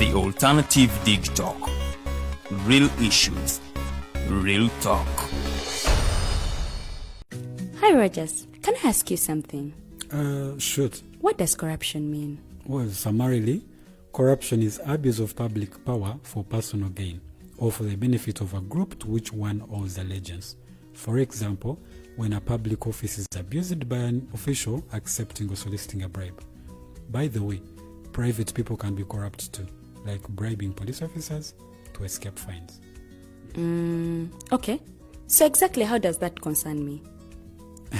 The Alternative Dig Talk. Real issues, real talk. Hi Rogers, can I ask you something? Shoot. What does corruption mean? Well, summarily, corruption is abuse of public power for personal gain or for the benefit of a group to which one owes allegiance. For example, when a public office is abused by an official accepting or soliciting a bribe. By the way, private people can be corrupt too, like bribing police officers to escape fines. Okay. So exactly how does that concern me?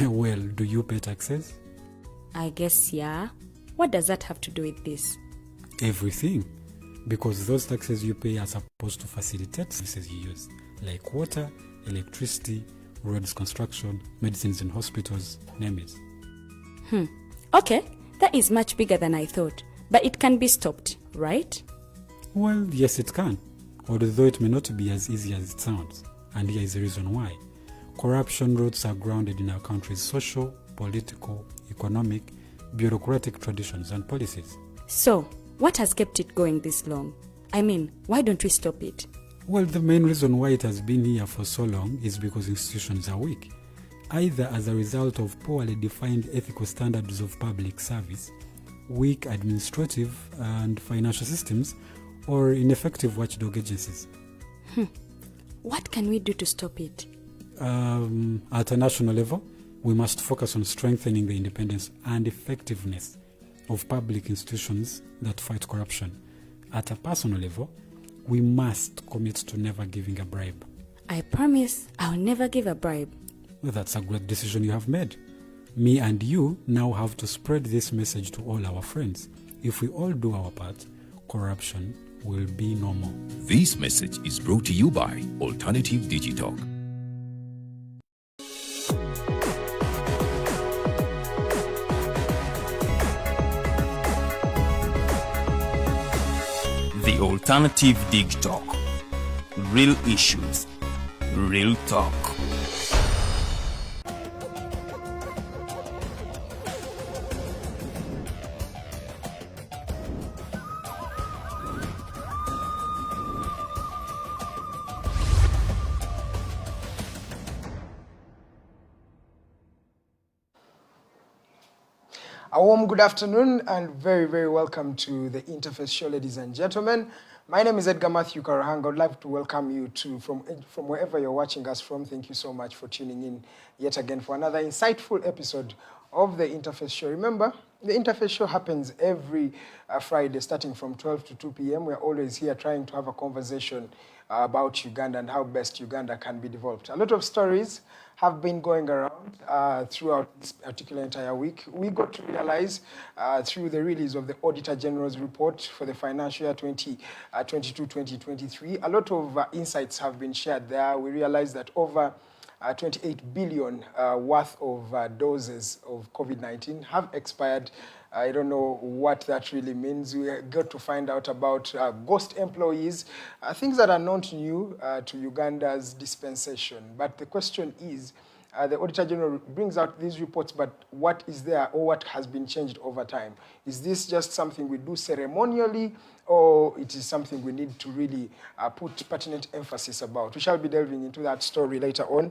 Well, do you pay taxes? I guess, yeah. What does that have to do with this? Everything. Because those taxes you pay are supposed to facilitate services you use, like water, electricity, roads construction, medicines in hospitals, name it. Okay, that is much bigger than I thought. But it can be stopped, right? Well, yes it can, although it may not be as easy as it sounds. And here is the reason why. Corruption roots are grounded in our country's social, political, economic, bureaucratic traditions and policies. So, what has kept it going this long? I mean, why don't we stop it? Well, the main reason why it has been here for so long is because institutions are weak, either as a result of poorly defined ethical standards of public service, weak administrative and financial systems, or ineffective watchdog agencies. What can we do to stop it? At a national level, we must focus on strengthening the independence and effectiveness of public institutions that fight corruption. At a personal level, we must commit to never giving a bribe. I promise I'll never give a bribe. Well, that's a great decision you have made. Me and you now have to spread this message to all our friends. If we all do our part, corruption will be no more. This message is brought to you by Alternative Digital. The Alternative Dig Talk. Real issues, real talk. A warm good afternoon and very, very welcome to the Interface Show, ladies and gentlemen. My name is Edgar Mathew Karuhanga. I'd like to welcome you from wherever you're watching us from. Thank you so much for tuning in yet again for another insightful episode of the Interface Show. Remember, the Interface Show happens every Friday starting from 12 to 2 p.m. We're always here trying to have a conversation about Uganda and how best Uganda can be developed. A lot of stories have been going around throughout this particular entire week. We got to realize through the release of the Auditor General's report for the financial year 2022-2023, a lot of insights have been shared there. We realized that over 28 billion worth of doses of COVID-19 have expired. I don't know what that really means. We got to find out about ghost employees, things that are not new to Uganda's dispensation. But the question is, the Auditor General brings out these reports, but what is there or what has been changed over time? Is this just something we do ceremonially, or it is something we need to really put pertinent emphasis about? We shall be delving into that story later on.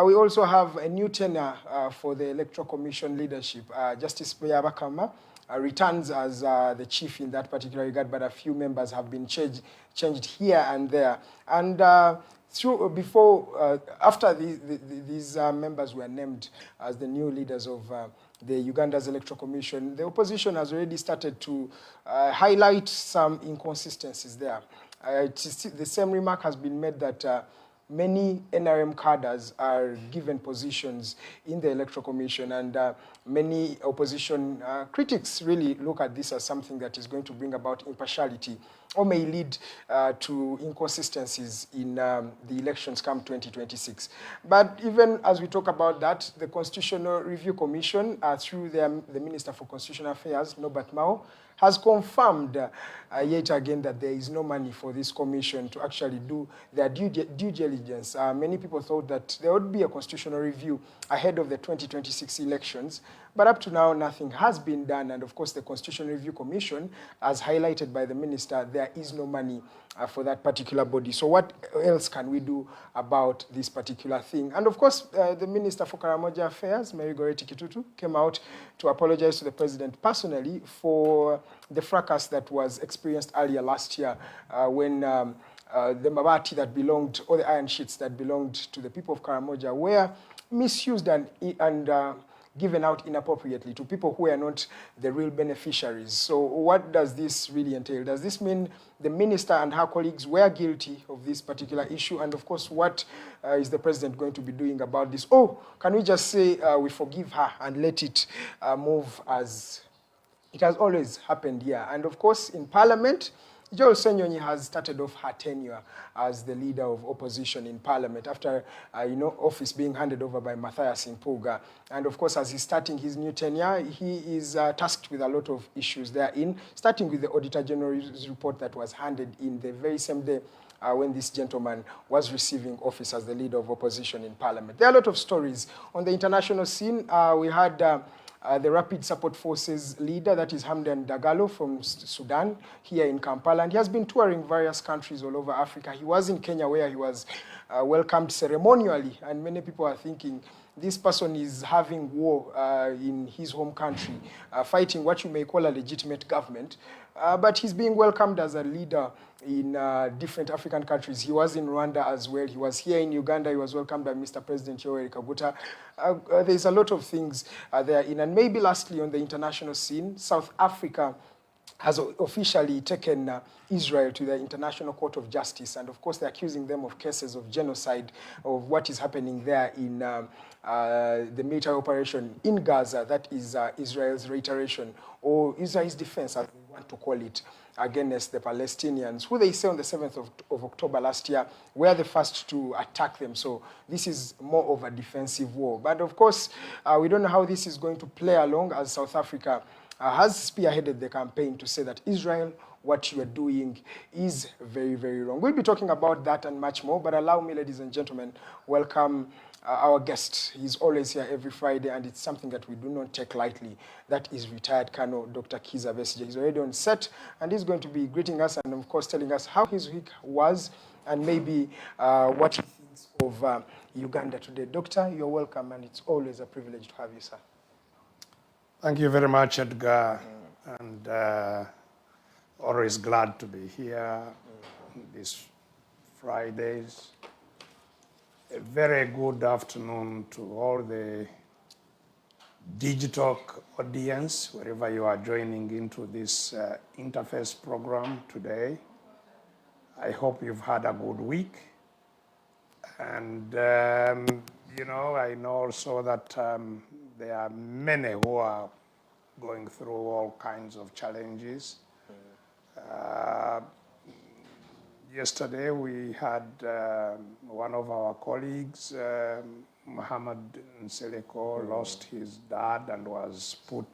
We also have a new tenure for the Electoral Commission leadership. Justice Bakama returns as the chief in that particular regard, but a few members have been changed here and there. And after these members were named as the new leaders of the Uganda's Electoral Commission, the opposition has already started to highlight some inconsistencies there. The same remark has been made that many NRM cadres are given positions in the Electoral Commission, and many opposition critics really look at this as something that is going to bring about impartiality or may lead to inconsistencies in the elections come 2026. But even as we talk about that, the Constitutional Review Commission, through the Minister for Constitutional Affairs, Norbert Mao, has confirmed yet again that there is no money for this commission to actually do their due diligence. Many people thought that there would be a constitutional review ahead of the 2026 elections, But up to now, nothing has been done. And of course, the Constitutional Review Commission, as highlighted by the minister, there is no money for that particular body. So what else can we do about this particular thing? And of course, the Minister for Karamoja Affairs, Mary Goreti Kitutu, came out to apologize to the president personally for the fracas that was experienced earlier last year when the mabati that belonged, or the iron sheets that belonged to the people of Karamoja were misused and given out inappropriately to people who are not the real beneficiaries. So what does this really entail? Does this mean the minister and her colleagues were guilty of this particular issue? And of course, what is the president going to be doing about this? Oh, can we just say we forgive her and let it move as it has always happened here? And of course, in Parliament, Joel Senyonyi has started off her tenure as the leader of opposition in Parliament after, office being handed over by Matthias Impuga. And of course, as he's starting his new tenure, he is tasked with a lot of issues therein, starting with the Auditor General's report that was handed in the very same day when this gentleman was receiving office as the leader of opposition in Parliament. There are a lot of stories. On the international scene, we had the Rapid Support Forces leader, that is Hamdan Dagalo from Sudan, here in Kampala. And he has been touring various countries all over Africa. He was in Kenya where he was welcomed ceremonially. And many people are thinking this person is having war in his home country, fighting what you may call a legitimate government. But he's being welcomed as a leader in different African countries. He was in Rwanda as well. He was here in Uganda. He was welcomed by Mr. President Yoweri Kaguta. There's a lot of things therein. And maybe lastly, on the international scene, South Africa has officially taken Israel to the International Court of Justice. And of course, they're accusing them of cases of genocide, of what is happening there in the military operation in Gaza. That is Israel's reiteration, or Israel's defense, as we want to call it, against the Palestinians, who they say on the 7th of October last year were the first to attack them. So this is more of a defensive war. But of course, we don't know how this is going to play along, as South Africa has spearheaded the campaign to say that Israel, what you are doing is very, very wrong. We'll be talking about that and much more, but allow me, ladies and gentlemen, welcome our guest. He's always here every Friday, and it's something that we do not take lightly. That is retired Colonel Dr. Kizza Besigye. He's already on set, and he's going to be greeting us and, of course, telling us how his week was and maybe what he thinks of Uganda today. Doctor, you're welcome, and it's always a privilege to have you, sir. Thank you very much, Edgar, and always glad to be here these Fridays. A very good afternoon to all the digital audience, wherever you are joining into this interface program today. I hope you've had a good week. And, I know also that there are many who are going through all kinds of challenges. Yesterday we had one of our colleagues, Muhammad Nseleko, lost his dad and was put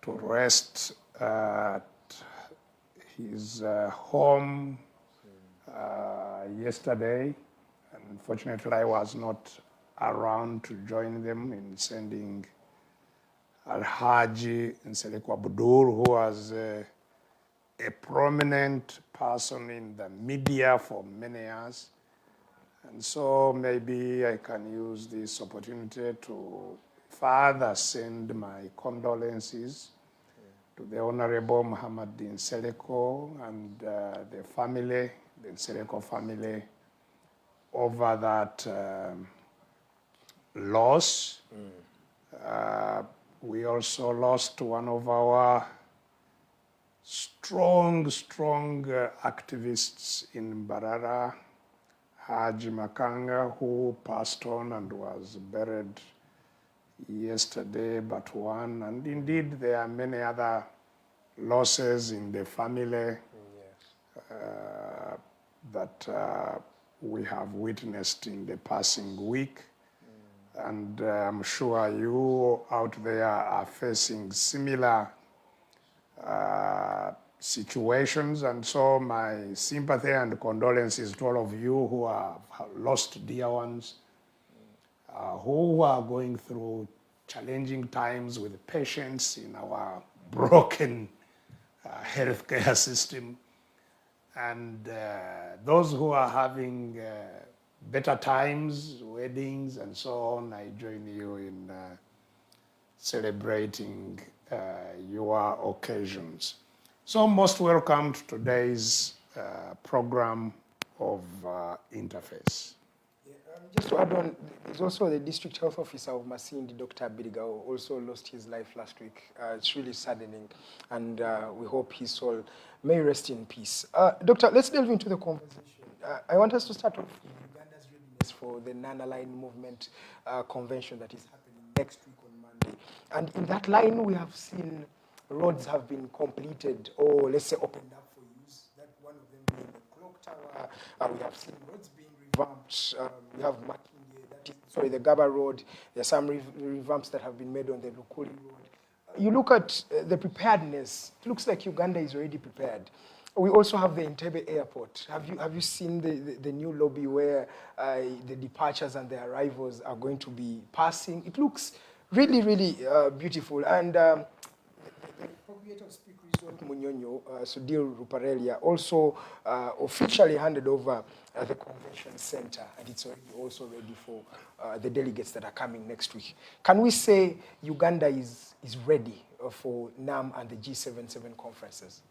to rest at his home yesterday. And unfortunately, I was not around to join them in sending Al-Haji Nseleko Abdul, who was a prominent person in the media for many years. And so maybe I can use this opportunity to further send my condolences to the Honorable Muhammad Nseleko and the family, the Nseleko family, over that loss. We also lost one of our strong activists in Mbarara, Haji Makanga, who passed on and was buried yesterday but one. And indeed, there are many other losses in the family that we have witnessed in the passing week. And I'm sure you out there are facing similar situations, and so my sympathy and condolences to all of you who have lost dear ones, who are going through challenging times with patients in our broken healthcare system. And those who are having better times, weddings and so on, I join you in celebrating your occasions. So most welcome to today's program of Interface. Just to add on, there's also the district health officer of Masindi, Dr. Besigye, who also lost his life last week. It's really saddening, and we hope his soul may rest in peace. Doctor, let's delve into the conversation. I want us to start off with Uganda's readiness for the Nonaligned movement convention that is happening next week on Monday. And in that line, we have seen roads have been completed, or let's say opened up for use. That one of them being the clock tower. We have seen roads being revamped. We have the Gaba Road. There are some revamps that have been made on the Lukuli Road. You look at the preparedness. It looks like Uganda is already prepared. We also have the Entebbe Airport. Have you seen the new lobby where the departures and the arrivals are going to be passing? It looks really, really beautiful. And the Procurator of Speak Resort Munyonyo, Sudil Ruparelia, also officially handed over the convention center, and it's already also ready for the delegates that are coming next week. Can we say Uganda is ready for NAM and the G77 conferences?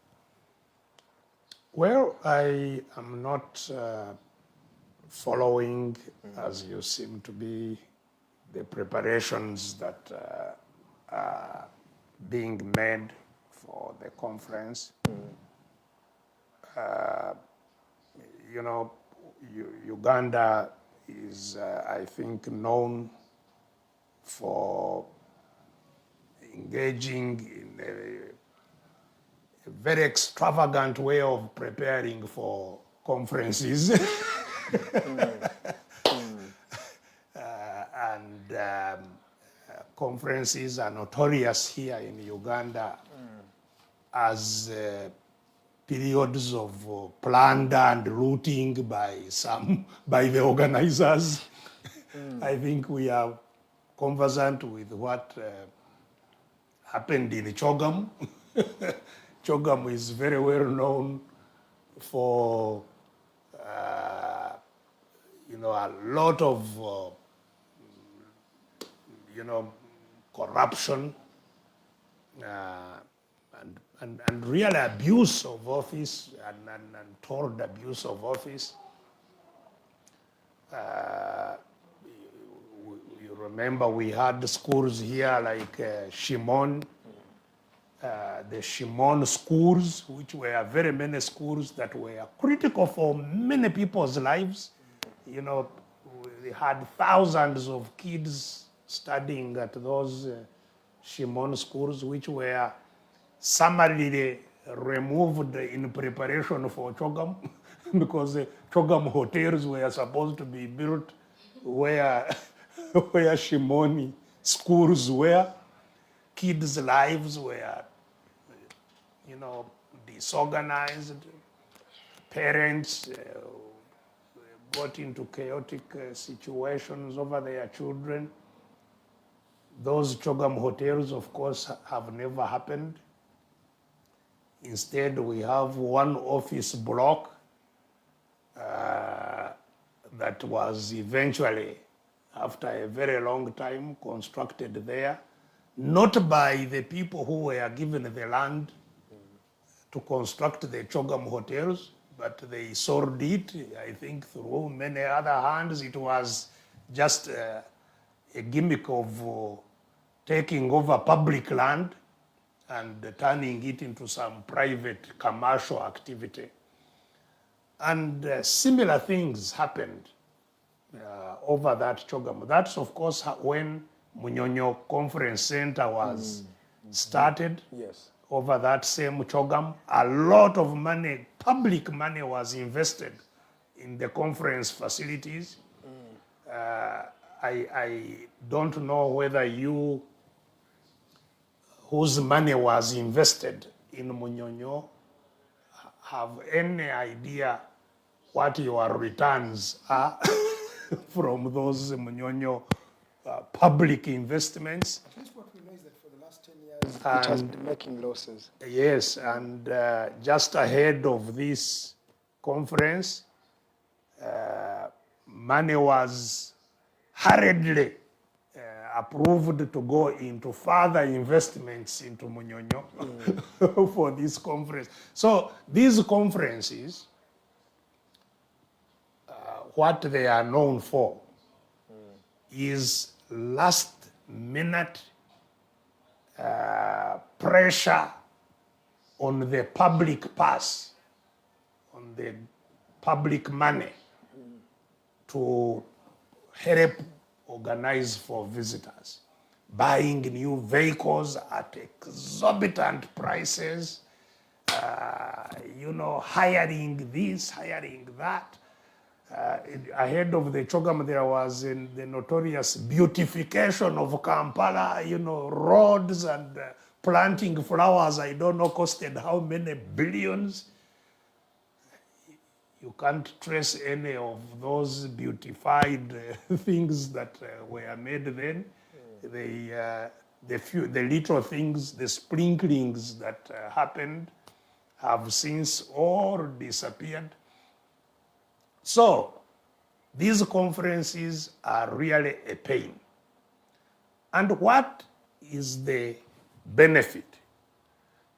Well, I am not following, as you seem to be, the preparations that are being made for the conference. You know, Uganda is, I think, known for engaging in a very extravagant way of preparing for conferences. Conferences are notorious here in Uganda as periods of plunder and looting by the organizers. I think we are conversant with what happened in Chogam. Chogam is very well known for a lot of corruption and real abuse of office and told abuse of office. You remember we had schools here like Shimon, the Shimon schools, which were very many schools that were critical for many people's lives. You know, we had thousands of kids studying at those Shimon schools, which were summarily removed in preparation for Chogam, because the Chogam hotels were supposed to be built where Shimoni schools were. Kids' lives were, disorganized. Parents got into chaotic situations over their children. Those Chogam hotels, of course, have never happened. Instead, we have one office block that was eventually, after a very long time, constructed there, not by the people who were given the land to construct the Chogam hotels, but they sold it, I think, through many other hands. It was just a gimmick of taking over public land and turning it into some private commercial activity. And similar things happened over that Chogam. That's, of course, when Munyonyo Conference Center was started. Yes. Over that same Chogam. A lot of money, public money, was invested in the conference facilities. I don't know whether you, whose money was invested in Munyonyo, have any idea what your returns are from those Munyonyo public investments. At least what we know is that for the last 10 years, it has been making losses. Yes, and just ahead of this conference, money was hurriedly approved to go into further investments into Munyonyo for this conference. So these conferences, what they are known for is last minute pressure on the public purse, on the public money to help organize for visitors, buying new vehicles at exorbitant prices, hiring this, hiring that. Ahead of the Chogam, there was in the notorious beautification of Kampala, roads and planting flowers, I don't know, costed how many billions. You can't trace any of those beautified things that were made then. The little things, the sprinklings that happened have since all disappeared. So these conferences are really a pain. And what is the benefit?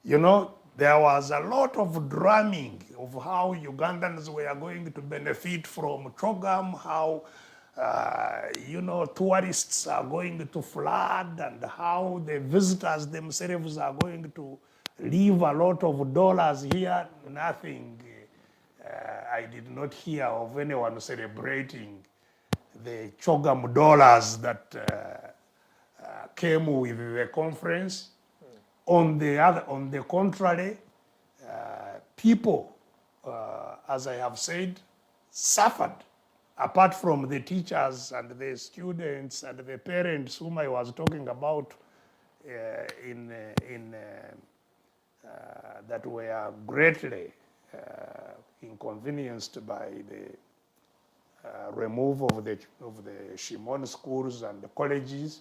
There was a lot of drumming of how Ugandans were going to benefit from Chogam, how, tourists are going to flood, and how the visitors themselves are going to leave a lot of dollars here. Nothing. I did not hear of anyone celebrating the Chogam dollars that came with the conference. On the contrary, people, as I have said, suffered. Apart from the teachers and the students and the parents whom I was talking about, that were greatly inconvenienced by the removal of the Shimon schools and the colleges.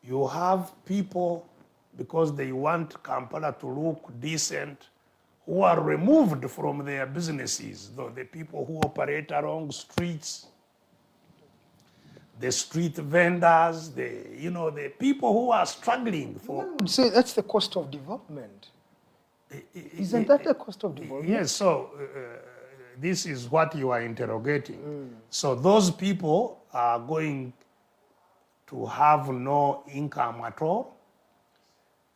You have people, because they want Kampala to look decent, who are removed from their businesses, though the people who operate along streets, the street vendors, the people who are struggling for. One would say that's the cost of development. Isn't that the cost of development? Yes, so this is what you are interrogating. So those people are going to have no income at all.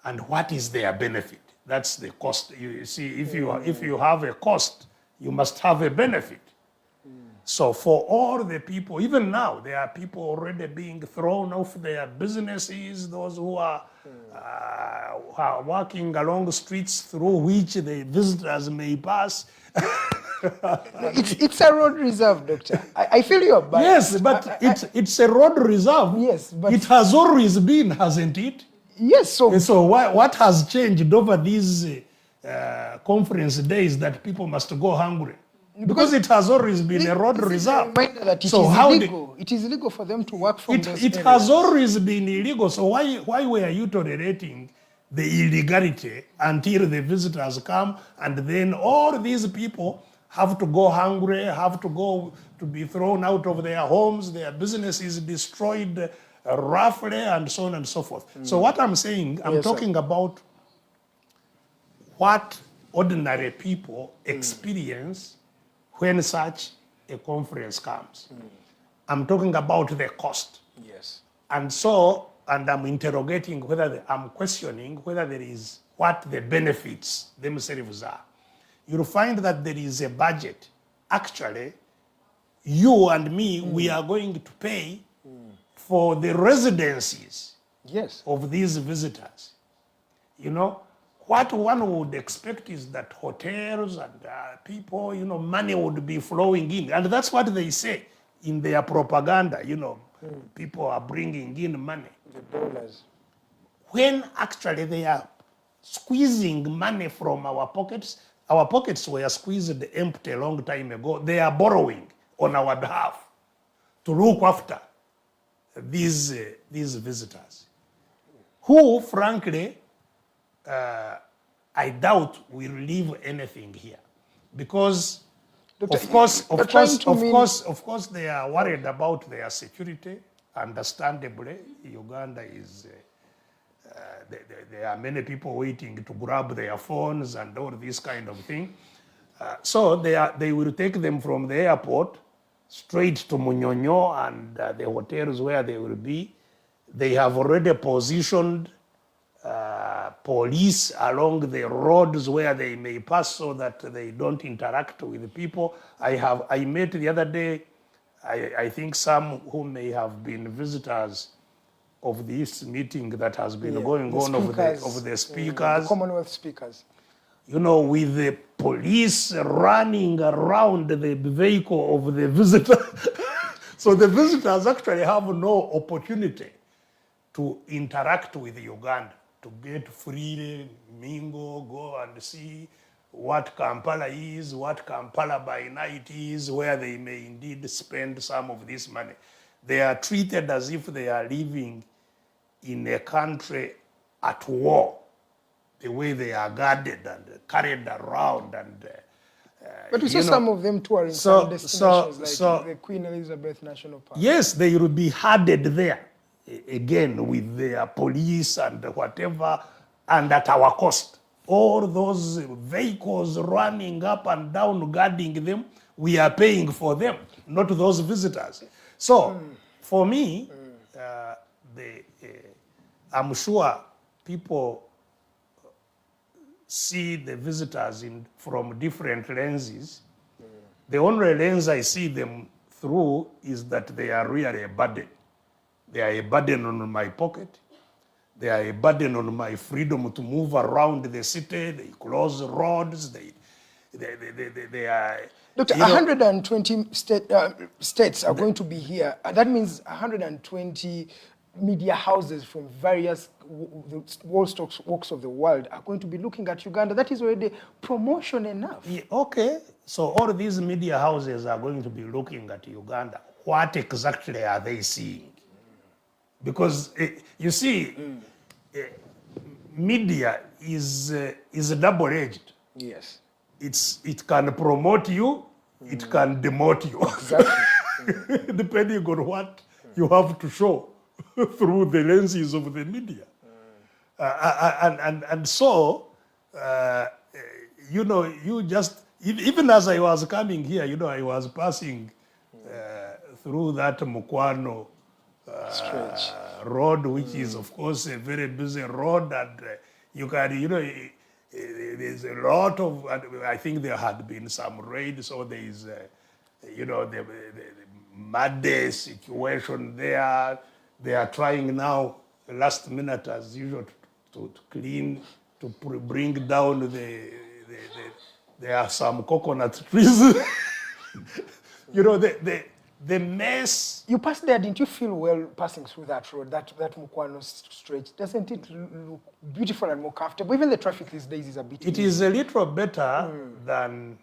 And what is their benefit? That's the cost. You see, if you have a cost, you must have a benefit. So for all the people, even now, there are people already being thrown off their businesses, those who are walking along the streets through which the visitors may pass. It's a road reserve, Doctor. I feel you're biased. Yes, but it's a road reserve. Yes, but it has always been, hasn't it? Yes. So what has changed over these conference days that people must go hungry? Because it has always been a road reserve. That it So is how illegal. It is illegal for them to work from those it areas. has always been illegal. So why were you tolerating the illegality until the visitors come, and then all these people have to go hungry, have to go to be thrown out of their homes, their businesses destroyed roughly, and so on and so forth. So what I'm saying, I'm talking about what ordinary people experience when such a conference comes. I'm talking about the cost. Yes. And I'm interrogating I'm questioning whether there is what the benefits themselves are. You'll find that there is a budget. Actually, you and me, we are going to pay for the residencies of these visitors. What one would expect is that hotels and people, money would be flowing in. And that's what they say in their propaganda, people are bringing in money. The dollars. When actually they are squeezing money from our pockets were squeezed empty a long time ago. They are borrowing on our behalf to look after these visitors, who, frankly, I doubt will leave anything here, because Doctor, of course, they are worried about their security. Understandably, Uganda is. There are many people waiting to grab their phones and all this kind of thing. So they will take them from the airport straight to Munyonyo and the hotels where they will be. They have already positioned police along the roads where they may pass so that they don't interact with people. I met the other day, I think some who may have been visitors of this meeting that has been going on of the speakers. The Commonwealth speakers. You know, with the police running around the vehicle of the visitor. So the visitors actually have no opportunity to interact with Uganda, to get freely, mingle, go and see what Kampala is, what Kampala by night is, where they may indeed spend some of this money. They are treated as if they are living in a country at war, the way they are guarded and carried around. And but we saw some of them touring some destinations like the Queen Elizabeth National Park. Yes, they will be herded there, again, with their police and whatever, and at our cost. All those vehicles running up and down, guarding them, we are paying for them, not those visitors. So, for me, I'm sure people see the visitors from different lenses. The only lens I see them through is that they are really a burden. They are a burden on my pocket. They are a burden on my freedom to move around the city. They close roads. They are... Doctor, 120 states are going to be here. That means 120 media houses from various walks of the world are going to be looking at Uganda. That is already promotion enough. Yeah, okay, so all these media houses are going to be looking at Uganda. What exactly are they seeing? Because you see, media is double-edged. Yes. It can promote you, it can demote you. Exactly. Depending on what you have to show through the lenses of the media. And so, you know, you just, even as I was coming here, you know, I was passing through that Mukwano road, which is, of course, a very busy road, and you can, you know, there's a lot of, I think there had been some raid, so there is, you know, the muddy situation there. They are trying now, last minute as usual, to clean, to bring down there are some coconut trees. You know, the mess. You passed there, didn't you feel well passing through that road, that Mukwano stretch? Doesn't it look beautiful and more comfortable? Even the traffic these days is a bit It easy. is a little better than,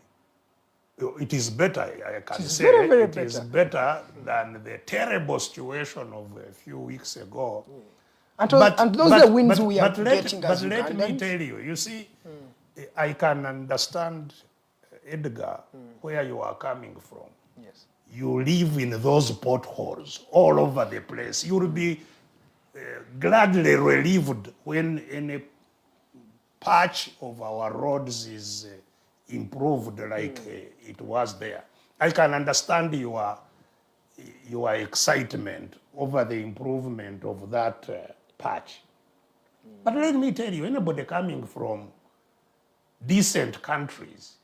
it is better, I can say. Very, very it is better than the terrible situation of a few weeks ago. And those are the wins we are getting as Ugandans. But let me tell you, you see, I can understand, Edgar, where you are coming from. Yes. You live in those potholes all over the place. You will be gladly relieved when any patch of our roads is improved like it was there. I can understand your excitement over the improvement of that patch. But let me tell you, anybody coming from decent countries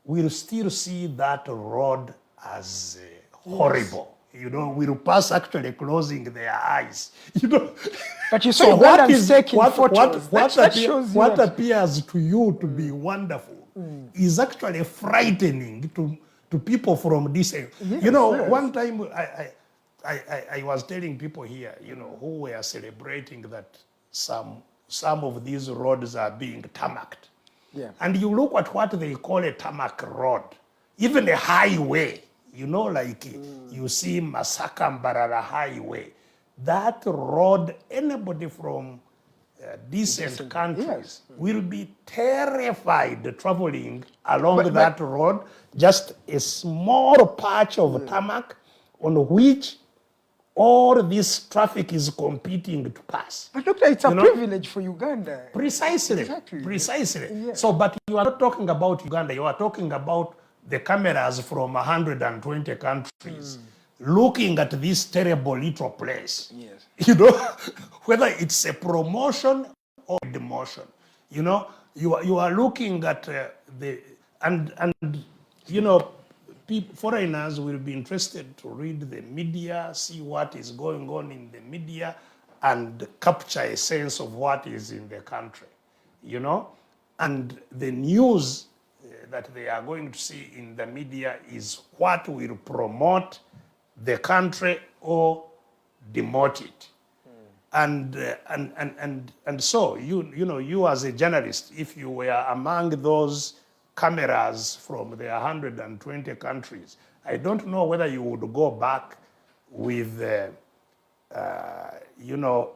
will still see that road as horrible. You know, will pass actually closing their eyes. You know, but you so what appears to you to be wonderful is actually frightening to people from this area. Yes, you know, yes. one time I was telling people here, you know, who were celebrating that some of these roads are being tarmacked. Yeah. And you look at what they call a tarmac road, even a highway, you know, like you see Masaka Mbarara Highway. that road, anybody from decent countries yes. will be terrified traveling along that road, just a small patch of tarmac on which all this traffic is competing to pass. But Doctor, it's a privilege for Uganda. Precisely. Exactly. Precisely. Yes. So, but you are not talking about Uganda, you are talking about the cameras from 120 countries looking at this terrible little place. Yes. You know, whether it's a promotion or a demotion, you know, you are looking at and you know, foreigners will be interested to read the media, see what is going on in the media, and capture a sense of what is in the country, you know, and the news that they are going to see in the media is what will promote the country or demote it. And so you know, you as a journalist, if you were among those cameras from the 120 countries, I don't know whether you would go back with you know,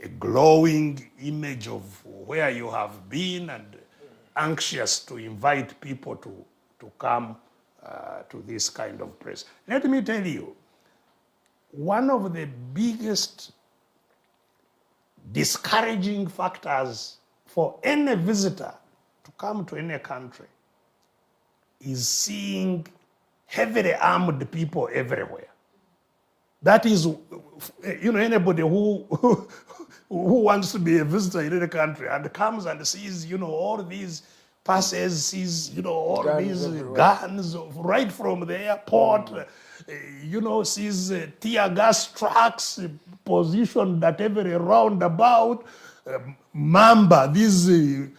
a glowing image of where you have been and anxious to invite people to come to this kind of place. Let me tell you, one of the biggest discouraging factors for any visitor to come to any country is seeing heavily armed people everywhere. That is, you know, anybody who wants to be a visitor in any country and comes and sees, you know, all these passes, sees, you know, all these guns right from the airport, you know, sees tear gas trucks positioned at every roundabout, Mamba, these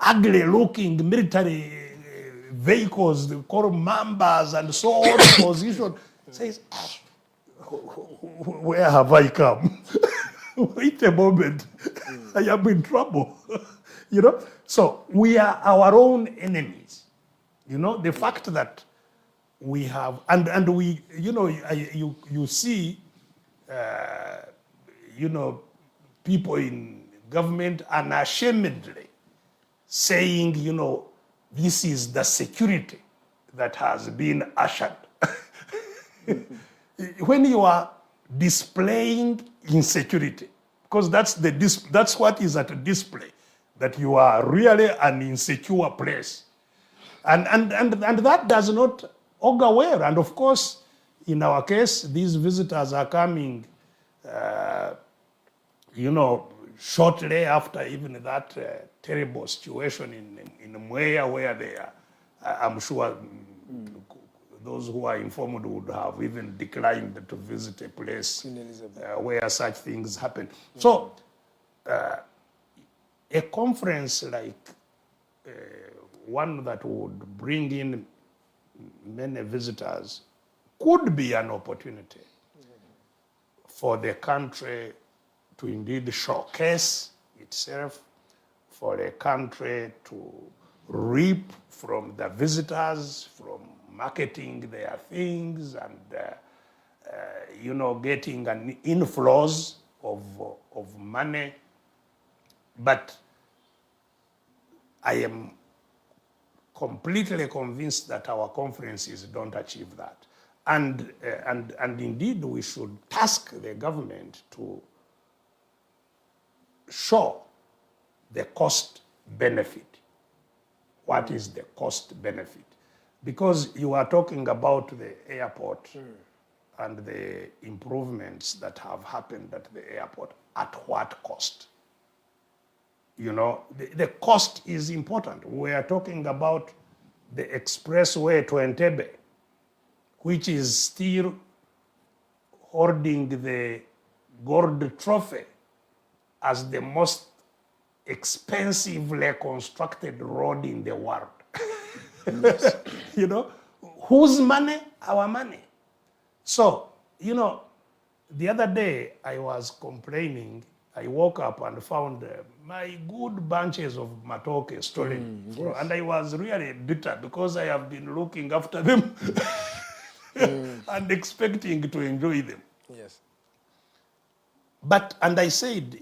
ugly looking military vehicles, they call Mambas and so on, position, says, where have I come? Wait a moment, I am in trouble. You know, so we are our own enemies. You know, the fact that we have, and we, you know, you see, you know, people in government unashamedly saying, you know, this is the security that has been ushered. When you are displaying insecurity, because that's what is at display, that you are really an insecure place. And that does not augur well. And of course, in our case, these visitors are coming, you know, shortly after even that terrible situation in Mwea, where they are, I'm sure those who are informed would have even declined to visit a place where such things happen. So, a conference like one that would bring in many visitors could be an opportunity for the country to indeed showcase itself, for a country to reap from the visitors, from marketing their things and, you know, getting an inflows of money. But I am completely convinced that our conferences don't achieve that. And indeed, we should task the government to show the cost benefit. What is the cost benefit? Because you are talking about the airport and the improvements that have happened at the airport. At what cost? You know, the cost is important. We are talking about the expressway to Entebbe, which is still holding the gold trophy as the most expensively constructed road in the world. Yes. You know, whose money? Our money. So, you know, the other day I was complaining. I woke up and found my good bunches of matoke stolen. Yes. And I was really bitter because I have been looking after them and expecting to enjoy them. Yes. and I said,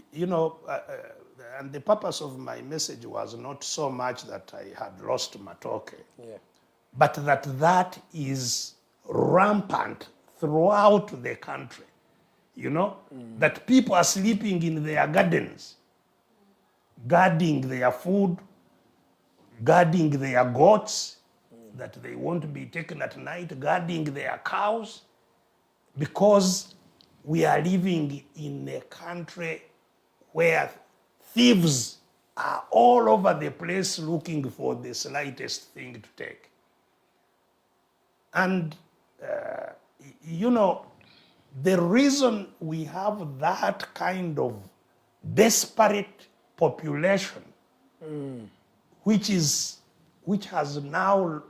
and the purpose of my message was not so much that I had lost Matoke, but that is rampant throughout the country, that people are sleeping in their gardens, guarding their food, guarding their goats, that they won't be taken at night, guarding their cows, because we are living in a country where thieves are all over the place looking for the slightest thing to take. And, the reason we have that kind of desperate population, which has now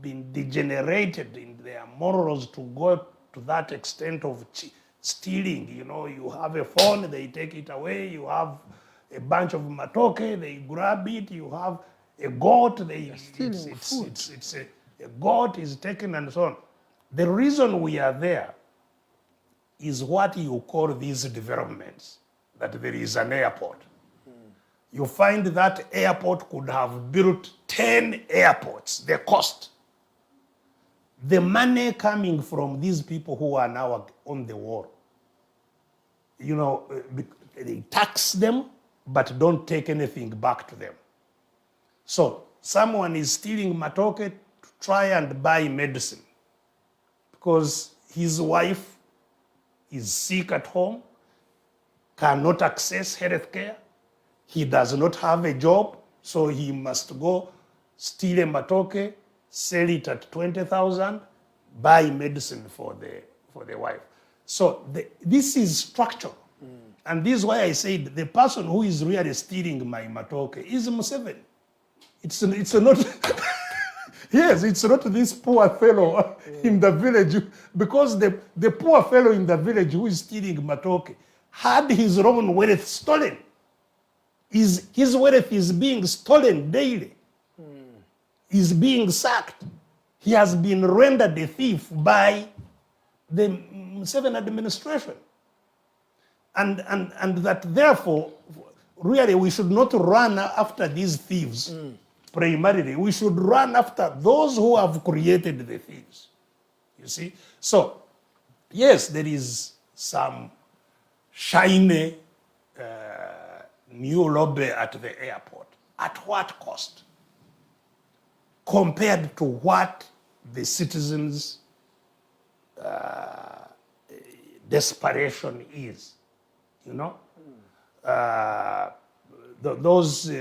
been degenerated in their morals to go to that extent of stealing. You have a phone, they take it away. You have a bunch of matoke, they grab it. You have a goat, a goat is taken and so on. The reason we are there is what you call these developments, that there is an airport. You find that airport could have built 10 airports, the cost. The money coming from these people who are now on the wall, they tax them, but don't take anything back to them. So someone is stealing matoke to try and buy medicine because his wife is sick at home, cannot access health care. He does not have a job, so he must go steal a matoke, sell it at 20,000, buy medicine for the wife. So this is structure. And this is why I said the person who is really stealing my matoke is Museveni. It's not, yes, it's not this poor fellow in the village, because the poor fellow in the village who is stealing matoke had his own wealth stolen. His wealth is being stolen daily. Is being sacked. He has been rendered a thief by the Museveni administration. And that therefore, really, we should not run after these thieves primarily. We should run after those who have created the thieves. You see? So, yes, there is some shiny new lobby at the airport. At what cost? Compared to what the citizens' desperation is, those,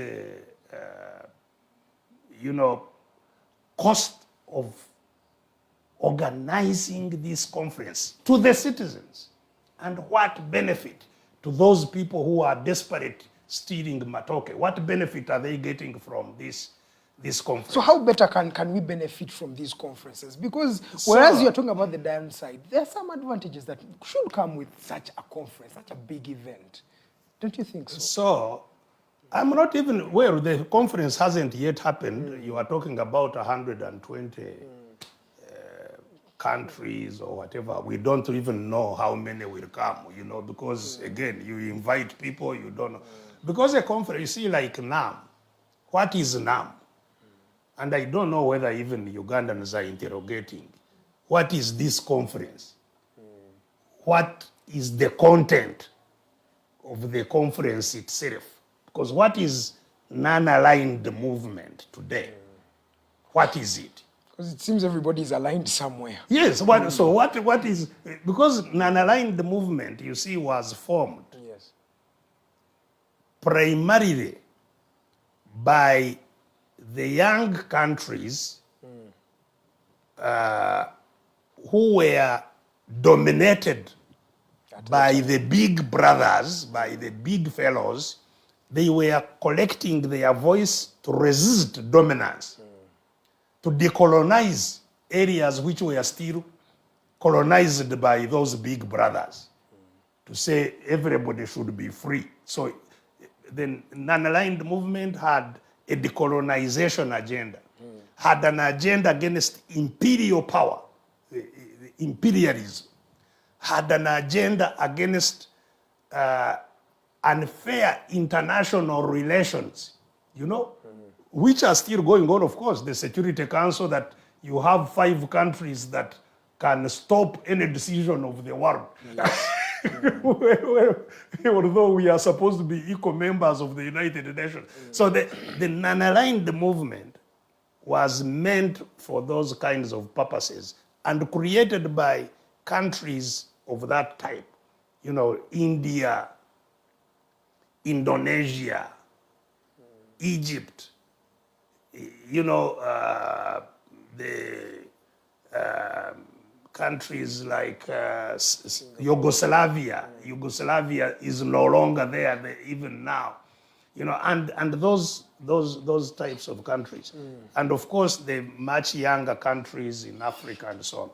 cost of organizing this conference to the citizens, and what benefit to those people who are desperate stealing matoke. What benefit are they getting from this conference? So how better can we benefit from these conferences? Because whereas you're talking about the downside, there are some advantages that should come with such a conference, such a big event. Don't you think so? So I'm not even, well, the conference hasn't yet happened. You are talking about 120 countries or whatever. We don't even know how many will come, because again, you invite people, you don't know. Because a conference, you see, like NAM, what is NAM? And I don't know whether even Ugandans are interrogating. What is this conference? What is the content of the conference itself? Because what is non-aligned movement today? What is it? Because it seems everybody is aligned somewhere. Yes, so what is, because non-aligned movement, you see, was formed primarily by the young countries who were dominated by the big brothers, by the big fellows. They were collecting their voice to resist dominance, to decolonize areas which were still colonized by those big brothers, to say everybody should be free. So the non-aligned movement had a decolonization agenda, had an agenda against imperial power, imperialism, had an agenda against unfair international relations, you know, which are still going on, of course. The Security Council, that you have 5 countries that can stop any decision of the world. Yes. Although we are supposed to be equal members of the United Nations. So the Nonaligned movement was meant for those kinds of purposes and created by countries of that type. You know, India, Indonesia, Egypt, you know, the countries like Yugoslavia. Yugoslavia is no longer there even now, you know, and those types of countries. And of course, the much younger countries in Africa and so on.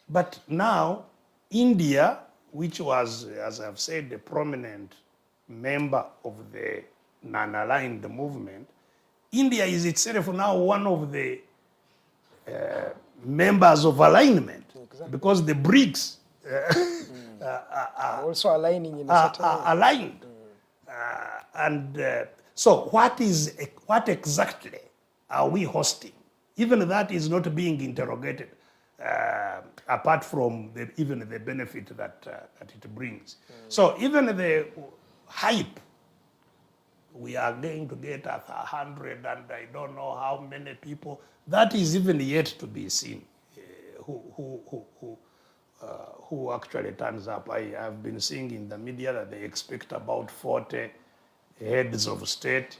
But now, India, which was, as I've said, a prominent member of the Nonaligned movement, India is itself now one of the members of alignment, exactly. Because the BRICS are also aligning in a certain way. Aligned. So what exactly are we hosting? Even that is not being interrogated, apart from even the benefit that it brings. So even the hype, we are going to get 100 and I don't know how many people, that is even yet to be seen, who actually turns up. I have been seeing in the media that they expect about 40 heads of state.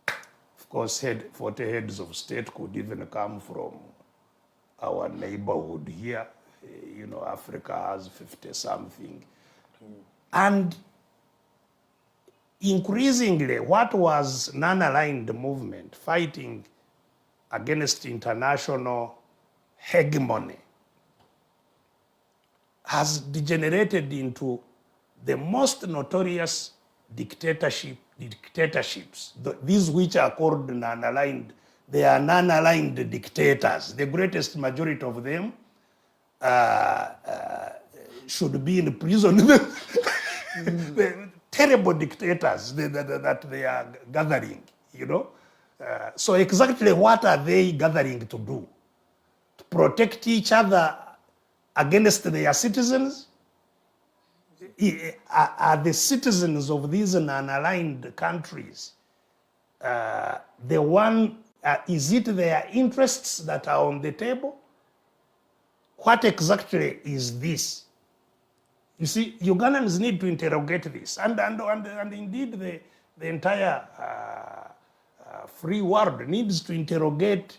Of course, 40 heads of state could even come from our neighborhood here. You know, Africa has 50-something. And increasingly, what was non-aligned movement fighting against international hegemony has degenerated into the most notorious dictatorships. These which are called non-aligned, they are non-aligned dictators. The greatest majority of them should be in prison. The terrible dictators that they are gathering, you know. So exactly what are they gathering to do? To protect each other against their citizens? Are the citizens of these non-aligned countries the one, is it their interests that are on the table? What exactly is this? You see, Ugandans need to interrogate this. And indeed, the entire free world needs to interrogate.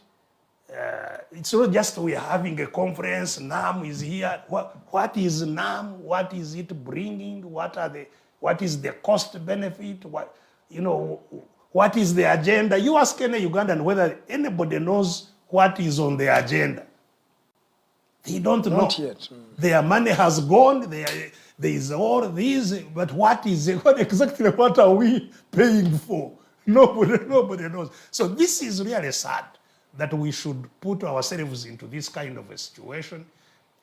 It's not just we are having a conference, NAM is here. What is NAM? What is it bringing? What is the cost benefit? What is the agenda? You ask any Ugandan whether anybody knows what is on the agenda. They don't know. Not yet. Their money has gone. There is all these, but what are we paying for? Nobody knows. So this is really sad that we should put ourselves into this kind of a situation.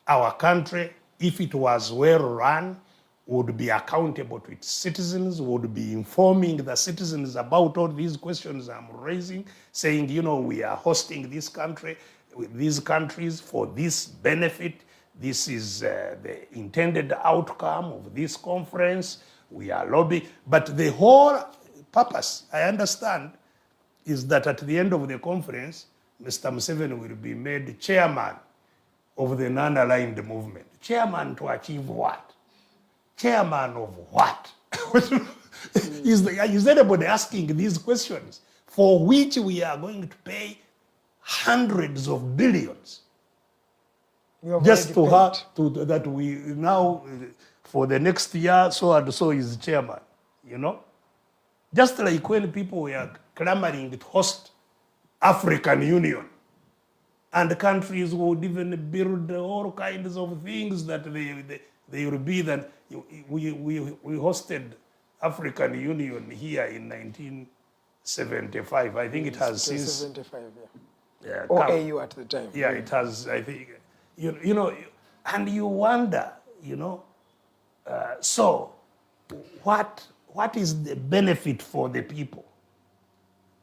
Our country, if it was well run, would be accountable to its citizens, would be informing the citizens about all these questions I'm raising, saying, we are hosting this country, with these countries for this benefit. This is the intended outcome of this conference. We are lobbying. But the whole purpose, I understand, is that at the end of the conference, Mr. Museveni will be made chairman of the non-aligned movement. Chairman to achieve what? Chairman of what? Is anybody asking these questions for which we are going to pay hundreds of billions? Just to her, that we now, for the next year, so and so is chairman, Just like when people were clamoring to host African Union, and countries would even build all kinds of things that they would be. Then we hosted African Union here in 1975. I think it has since 75, yeah, or AU at the time. Yeah, it has. I think and you wonder, So, what is the benefit for the people?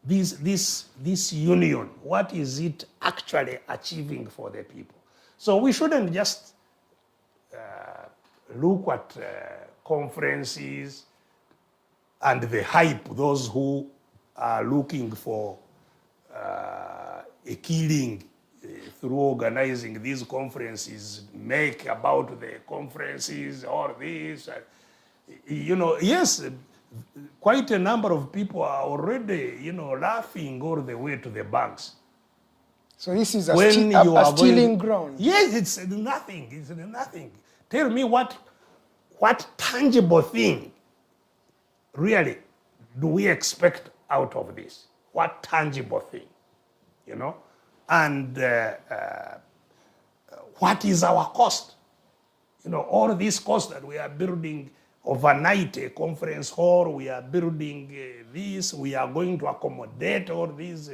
This union, what is it actually achieving for the people? So we shouldn't just look at conferences and the hype, those who are looking for a killing through organizing these conferences, make about the conferences or this. You know, yes, quite a number of people are already, you know, laughing all the way to the banks. So this is When a you are stealing ground. Yes, it's nothing. It's nothing. Tell me what tangible thing really do we expect out of this? What tangible thing, you know? And what is our cost? You know, all these costs that we are building overnight, a conference hall, we are building this, we are going to accommodate all these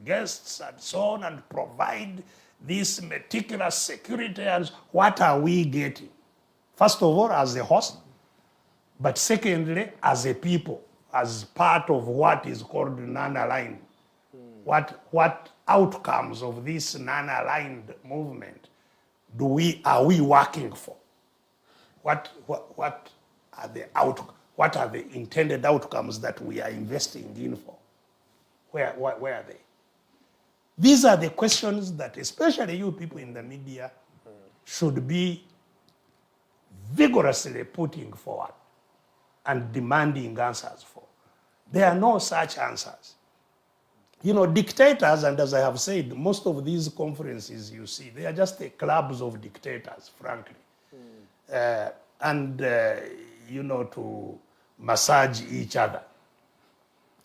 guests and so on and provide this meticulous security. And what are we getting? First of all, as a host, but secondly, as a people, as part of what is called Nonaligned. What outcomes of this non-aligned movement are we working for? What are the intended outcomes that we are investing in for? Where are they? These are the questions that especially you people in the media should be vigorously putting forward and demanding answers for. There are no such answers. You know, dictators, and as I have said, most of these conferences you see, they are just clubs of dictators, frankly. You know, to massage each other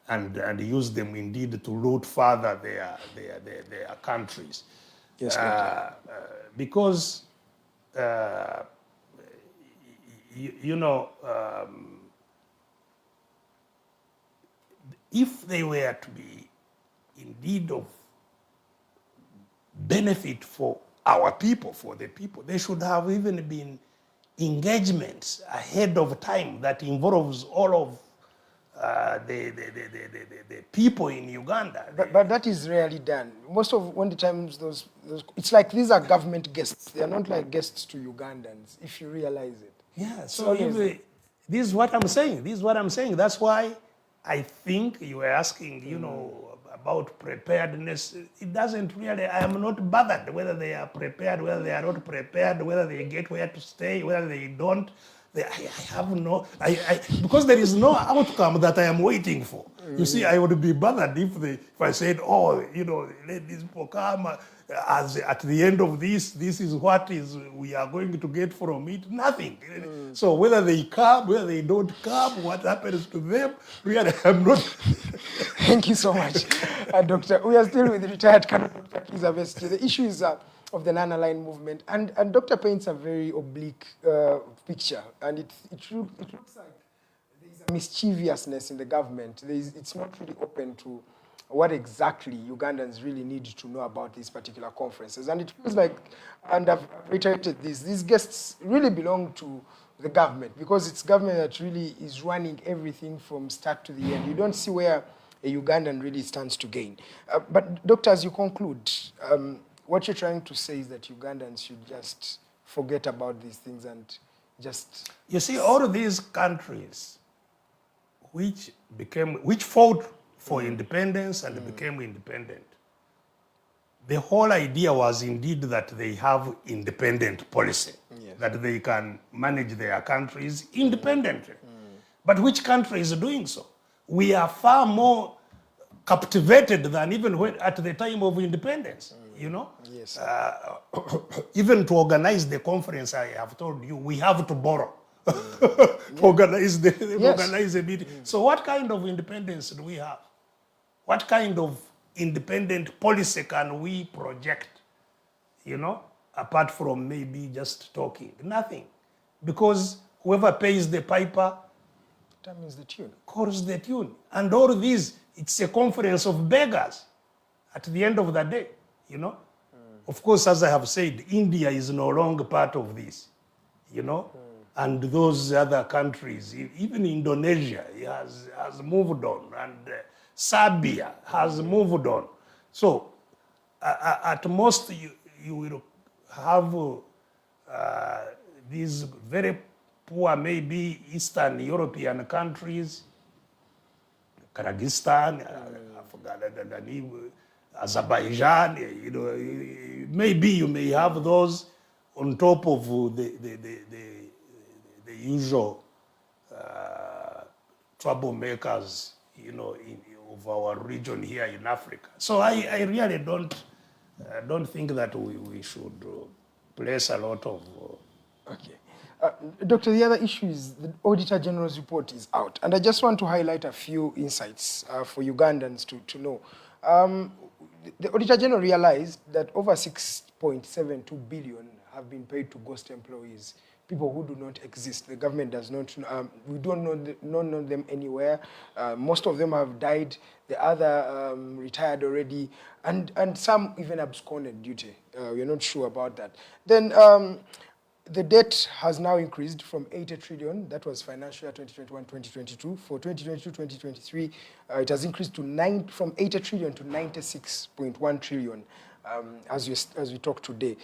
and use them indeed to loot further their countries. Yes, because, you know, if they were to be indeed of benefit for our people, for the people, they should have even been engagements ahead of time that involves all of the people in Uganda. But that is rarely done. Most of when the times those it's like these are government guests. They are not like guests to Ugandans, if you realize it. Yeah, so this is what I'm saying. This is what I'm saying. That's why I think you were asking, you know, about preparedness. It doesn't really, I am not bothered whether they are prepared, whether they are not prepared, whether they get where to stay, whether they don't. I have no, because there is no outcome that I am waiting for. You see, I would be bothered if I said, oh, you know, let these people come, at the end of this is what we are going to get from it. Nothing. So whether they come, whether they don't come, what happens to them, really, I'm not. Thank you so much, Doctor. We are still with retired Dr. Kizza Besigye. The issue is of the non-aligned movement, and Doctor paints a very oblique picture, and it looks like there is a mischievousness in the government. It's not really open to what exactly Ugandans really need to know about these particular conferences. And it feels like, and I've reiterated this, these guests really belong to the government, because it's government that really is running everything from start to the end. You don't see where a Ugandan really stands to gain. But Doctor, as you conclude, what you're trying to say is that Ugandans should just forget about these things and just... You see, all of these countries which fought for independence and became independent, the whole idea was indeed that they have independent policy, that they can manage their countries independently. But which country is doing so? We are far more captivated than even at the time of independence, you know? Yes. Even to organize the conference, I have told you, we have to borrow to organize the meeting. So what kind of independence do we have? What kind of independent policy can we project, you know, apart from maybe just talking? Nothing. Because whoever pays the piper determines the tune. Calls the tune. And all these, it's a conference of beggars at the end of the day, you know. Of course, as I have said, India is no longer part of this, you know. and those other countries, even Indonesia has moved on, and Serbia has moved on. So at most you will have these very poor, maybe Eastern European countries, Kyrgyzstan, Azerbaijan, maybe you may have those on top of the usual troublemakers, of our region here in Africa. So I really don't think that we should place a lot of... Okay. Doctor, the other issue is the Auditor General's report is out. And I just want to highlight a few insights for Ugandans to know. The Auditor General realized that over 6.72 billion have been paid to ghost employees, people who do not exist. The government does not, we don't know them anywhere. Most of them have died. The other retired already. And some even absconded duty. We're not sure about that. Then the debt has now increased from 80 trillion, that was financial year 2021-2022. For 2022-2023, it has increased to from 80 trillion to 96.1 trillion as we talk today.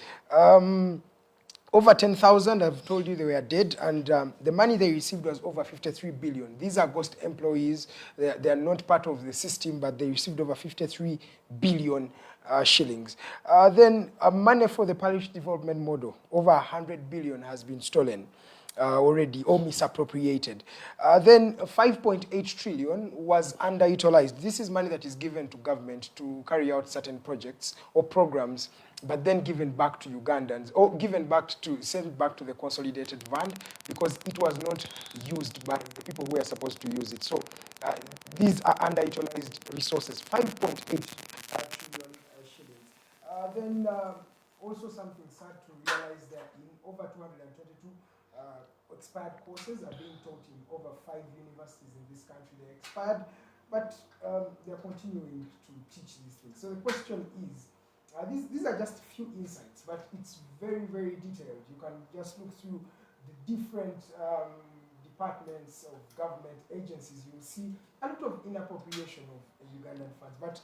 Over 10,000, I've told you they were dead, and the money they received was over 53 billion. These are ghost employees. They are not part of the system, but they received over 53 billion shillings. Then money for the parish development model, over 100 billion has been stolen already or misappropriated. Then 5.8 trillion was underutilized. This is money that is given to government to carry out certain projects or programs, but then given back to Ugandans, or sent back to the consolidated fund because it was not used by the people who were supposed to use it. So these are underutilized resources, 5.8 trillion shillings. Then also something sad to realize that in over 222 expired courses are being taught in over 5 universities in this country. They're expired, but they're continuing to teach these things. So the question is, these are just a few insights, but it's very, very detailed. You can just look through the different departments of government agencies. You'll see a lot of inappropriation of Ugandan funds. But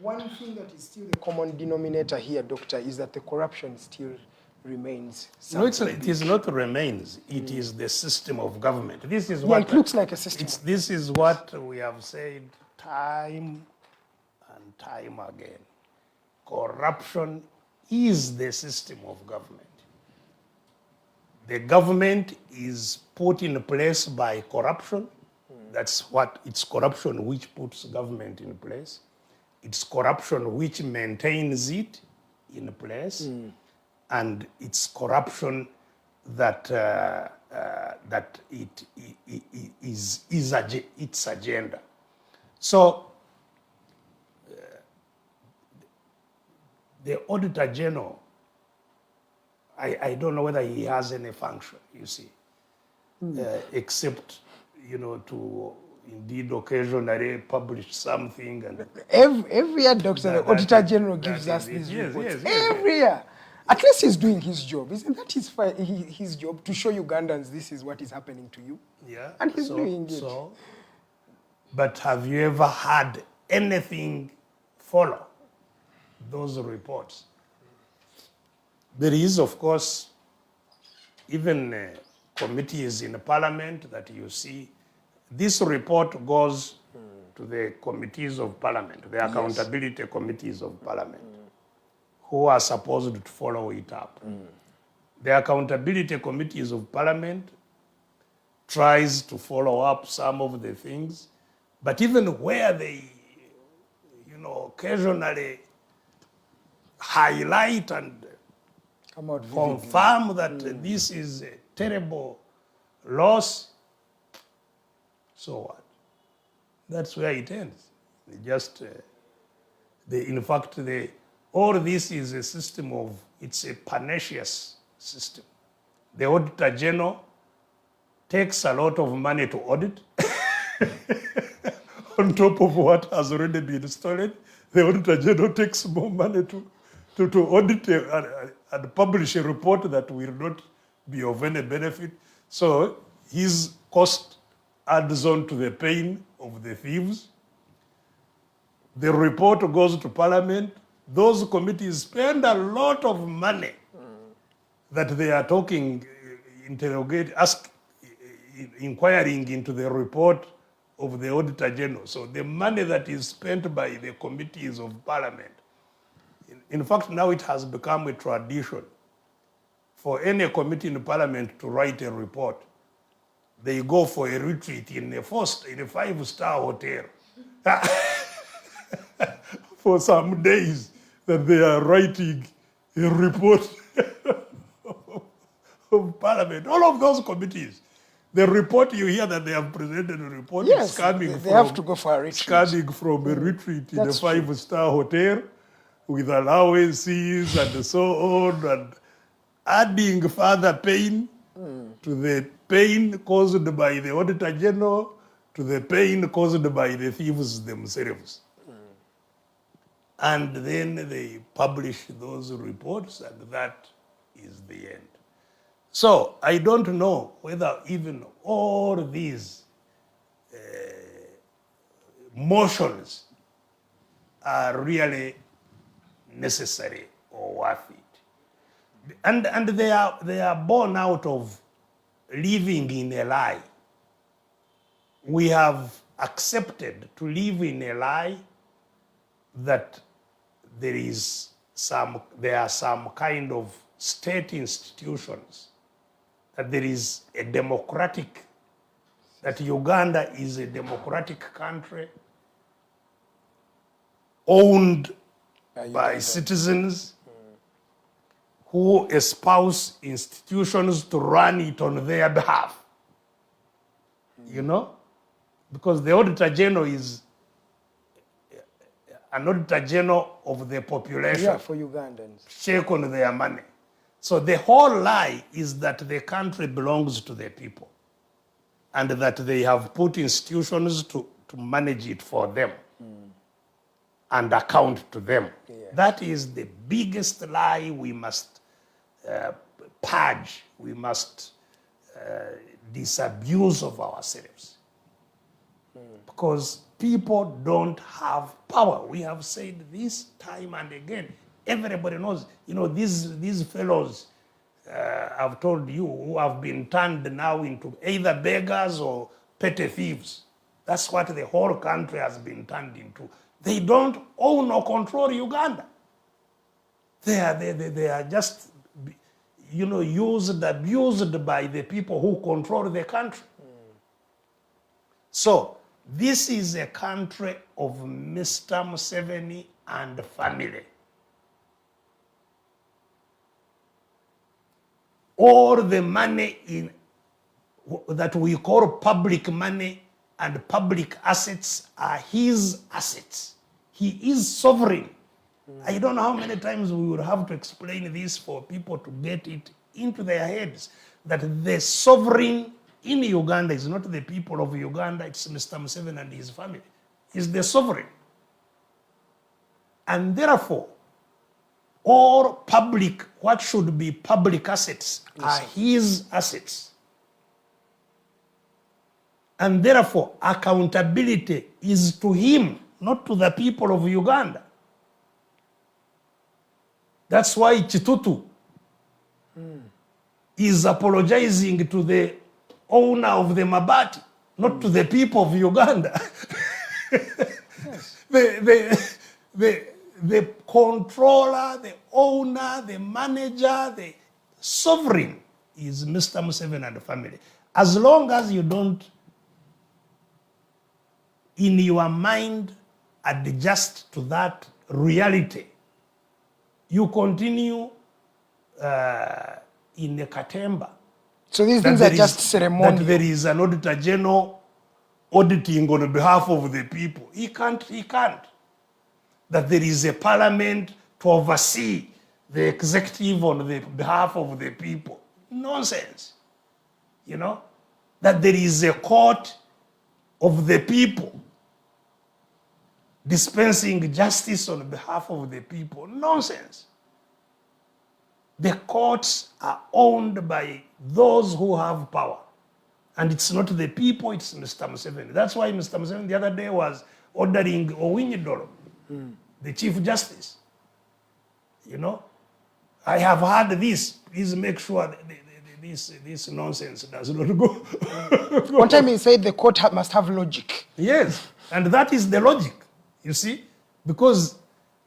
one thing that is still the common denominator here, Doctor, is that the corruption still remains. No, it is not remains. It is the system of government. This is what... it looks like a system. This is what we have said time and time again. Corruption is the system of government. The government is put in place by corruption. That's what, it's corruption which puts government in place. It's corruption which maintains it in place. And it's corruption that it is its agenda. So the Auditor General, I don't know whether he has any function, you see, except, to indeed occasionally publish something. And every year, Doctor, the Auditor General gives us these reports. Every year. At least he's doing his job. Isn't that his job, to show Ugandans this is what is happening to you? Yeah. And he's doing it. But have you ever had anything follow those reports? There is, of course, even committees in the parliament that you see. This report goes to the committees of parliament, the accountability committees of parliament, who are supposed to follow it up. The accountability committees of parliament tries to follow up some of the things, but even where they, occasionally highlight and confirm that this is a terrible loss, so what? That's where it ends. All this is a system of, it's a pernicious system. The Auditor General takes a lot of money to audit on top of what has already been stolen. The Auditor General takes more money to audit and publish a report that will not be of any benefit. So his cost adds on to the pain of the thieves. The report goes to Parliament. Those committees spend a lot of money that they are talking, inquiring into the report of the Auditor General. So the money that is spent by the committees of Parliament, in fact, now it has become a tradition for any committee in Parliament to write a report. They go for a retreat in a 5-star hotel for some days that they are writing a report of Parliament. All of those committees, the report you hear that they have presented a report Yes, is coming they have to go for a retreat. coming from a retreat in a That's true. 5-star hotel with allowances and so on, and adding further pain to the pain caused by the Auditor General, to the pain caused by the thieves themselves. And then they publish those reports, and that is the end. So I don't know whether even all these motions are really necessary or worth it. And they are born out of living in a lie. We have accepted to live in a lie that there are some kind of state institutions, that there is a democratic, that Uganda is a democratic country owned by citizens who espouse institutions to run it on their behalf. You know? Because the Auditor General is an Auditor General of the population. Yeah, for Ugandans. Check on their money. So the whole lie is that the country belongs to the people and that they have put institutions to manage it for them and account to them. Yeah. That is the biggest lie we must purge. We must disabuse of ourselves. Because people don't have power. We have said this time and again. Everybody knows, you know, these fellows, I've told you, who have been turned now into either beggars or petty thieves. That's what the whole country has been turned into. They don't own or control Uganda. They are just, you know, abused by the people who control the country. So this is a country of Mr. Museveni and family. All the money that we call public money and public assets are his assets. He is sovereign. I don't know how many times we will have to explain this for people to get it into their heads, that the sovereign in Uganda is not the people of Uganda, it's Mr. Museveni and his family. He's the sovereign. And therefore, all public, what should be public assets are his assets. And therefore, accountability is to him, not to the people of Uganda. That's why Chitutu is apologizing to the owner of the Mabati, not to the people of Uganda. The controller, the owner, the manager, the sovereign is Mr. Museveni and the family. As long as you don't, in your mind, adjust to that reality, you continue in the Katemba. So these things are just ceremonial. That there is an Auditor General auditing on behalf of the people. He can't. That there is a parliament to oversee the executive on the behalf of the people. Nonsense. You know? That there is a court of the people dispensing justice on behalf of the people. Nonsense. The courts are owned by those who have power. And it's not the people, it's Mr. Museveni. That's why Mr. Museveni the other day was ordering Owinyidoro, the Chief Justice. You know, I have heard this. Please make sure that this nonsense does not go. One time he said the court must have logic. Yes, and that is the logic, you see, because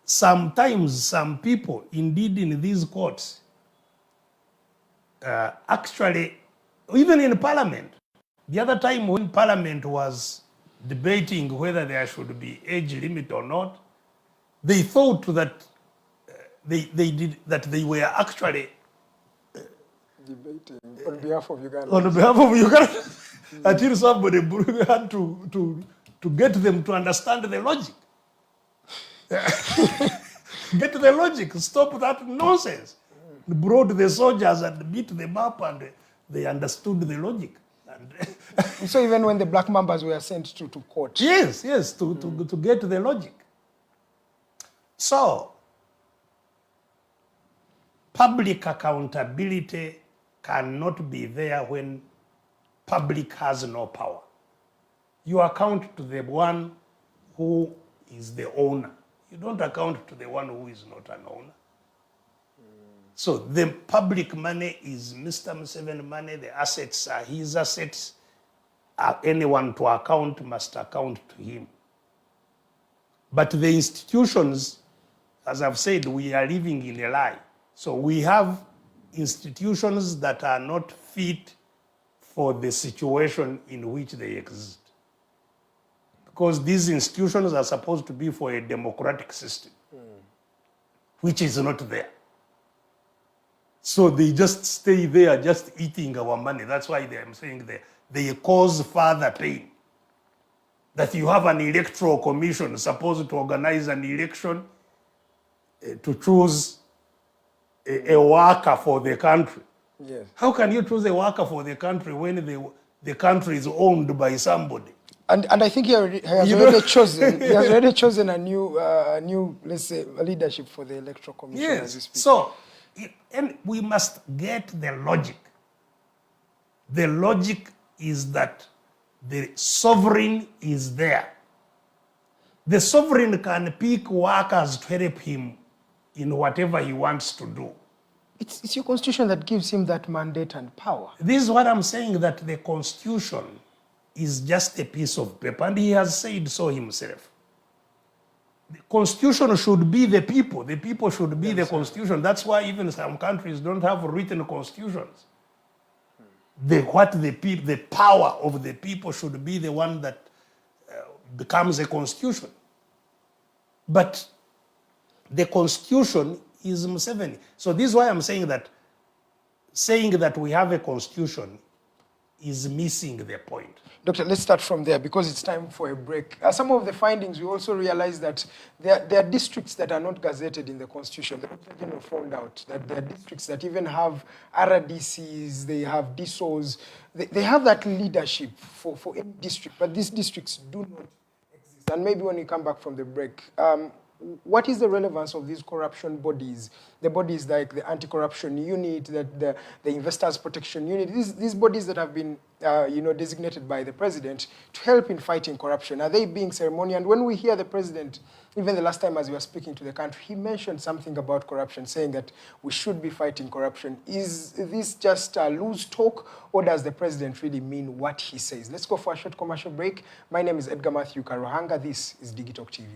sometimes some people, indeed in these courts, actually, even in Parliament, the other time when Parliament was debating whether there should be age limit or not, they thought that they were actually Debating on behalf of Uganda. on behalf of Uganda until somebody had to get them to understand the logic. Get the logic, stop that nonsense. Brought the soldiers and beat them up and they understood the logic. And So even when the Black Mambas were sent to court. yes, to get the logic. So, public accountability cannot be there when public has no power. You account to the one who is the owner. You don't account to the one who is not an owner. So the public money is Mr. Museveni money, the assets are his assets. Anyone to account must account to him. But the institutions, as I've said, we are living in a lie. So we have institutions that are not fit for the situation in which they exist. Because these institutions are supposed to be for a democratic system, which is not there. So they just stay there, just eating our money. That's why I'm saying they cause further pain. That you have an electoral commission supposed to organize an election to choose a worker for the country. Yes. How can you choose a worker for the country when the country is owned by somebody? And I think he has already chosen a new, let's say, leadership for the electoral commission. As we Yes. speak. So, and we must get the logic. The logic is that the sovereign is there. The sovereign can pick workers to help him in whatever he wants to do. It's your constitution that gives him that mandate and power. This is what I'm saying, that the constitution is just a piece of paper, and he has said so himself. The constitution should be the people. The people should be the constitution. That's why even some countries don't have written constitutions. The power of the people should be the one that becomes a constitution. But the constitution is Museveni. So this is why I'm saying that we have a constitution is missing the point. Doctor, let's start from there because it's time for a break. Some of the findings, we also realize that there are districts that are not gazetted in the constitution. The Auditor General found out that there are districts that even have RDCs, they have DSOs, they have that leadership for any district, but these districts do not exist. And maybe when you come back from the break, what is the relevance of these corruption bodies? The bodies like the anti-corruption unit, the investors protection unit, these bodies that have been designated by the president to help in fighting corruption. Are they being ceremonial? And when we hear the president, even the last time as we were speaking to the country, he mentioned something about corruption, saying that we should be fighting corruption. Is this just loose talk, or does the president really mean what he says? Let's go for a short commercial break. My name is Edgar Mathew Karuhanga. This is Digitalk TV.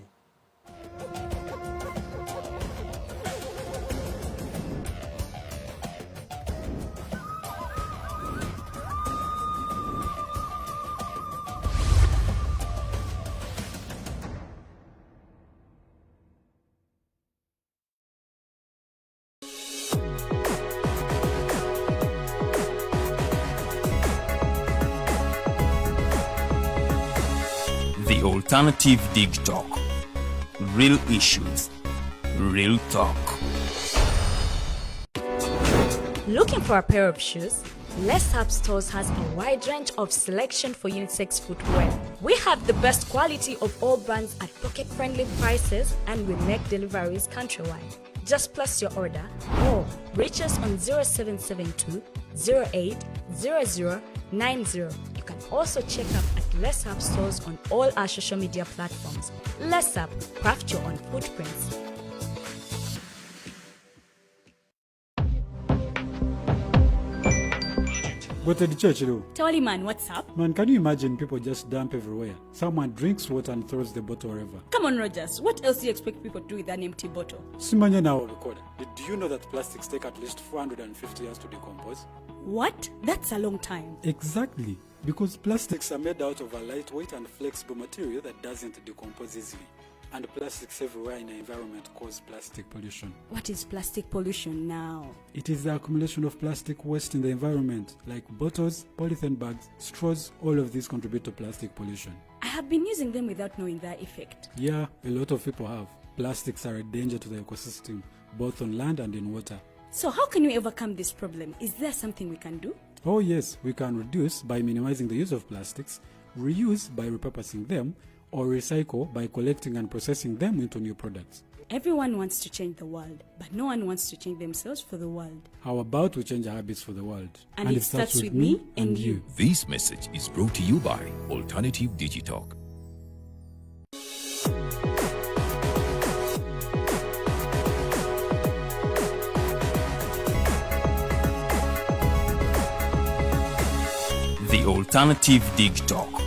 The Alternative Dig Talk. Real issues, real talk. Looking for a pair of shoes? Less Up Stores has a wide range of selection for unisex footwear. We have the best quality of all brands at pocket-friendly prices, and we make deliveries countrywide. Just place your order or reach us on 0772 08 00 90. You can also check up at Less Up stores on all our social media platforms. Less Up, craft your own footprints. Go to the church, though. Tolly man, what's up? Man, can you imagine people just dump everywhere? Someone drinks water and throws the bottle wherever. Come on, Rogers. What else do you expect people to do with an empty bottle? Simanya now, recorder. Do you know that plastics take at least 450 years to decompose? What? That's a long time. Exactly. Because plastics are made out of a lightweight and flexible material that doesn't decompose easily. And plastics everywhere in the environment cause plastic pollution. What is plastic pollution now? It is the accumulation of plastic waste in the environment, like bottles, polythene bags, straws. All of these contribute to plastic pollution. I have been using them without knowing their effect. Yeah, a lot of people have. Plastics are a danger to the ecosystem, both on land and in water. So how can we overcome this problem? Is there something we can do? Oh yes, we can reduce by minimizing the use of plastics, reuse by repurposing them, or recycle by collecting and processing them into new products. Everyone wants to change the world, but no one wants to change themselves for the world. How about we change our habits for the world? And it starts with me and you. This message is brought to you by Alternative Digitalk. The Alternative Digitalk.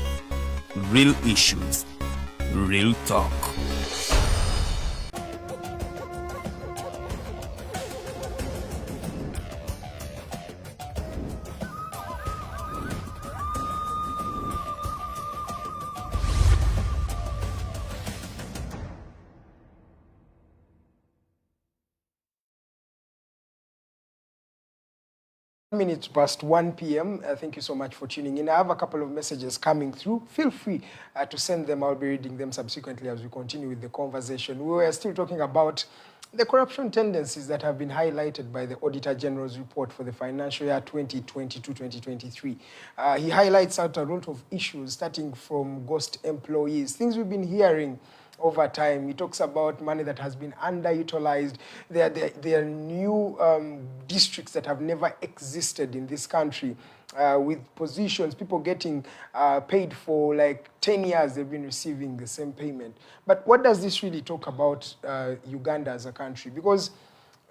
Real issues, real talk. Minutes past 1 p.m. Thank you so much for tuning in. I have a couple of messages coming through. Feel free to send them. I'll be reading them subsequently as we continue with the conversation. We were still talking about the corruption tendencies that have been highlighted by the Auditor General's report for the financial year 2022-2023. He highlights out a lot of issues, starting from ghost employees, things we've been hearing over time. He talks about money that has been underutilized. There are new districts that have never existed in this country, with positions, people getting paid for like 10 years, they've been receiving the same payment. But what does this really talk about Uganda as a country? Because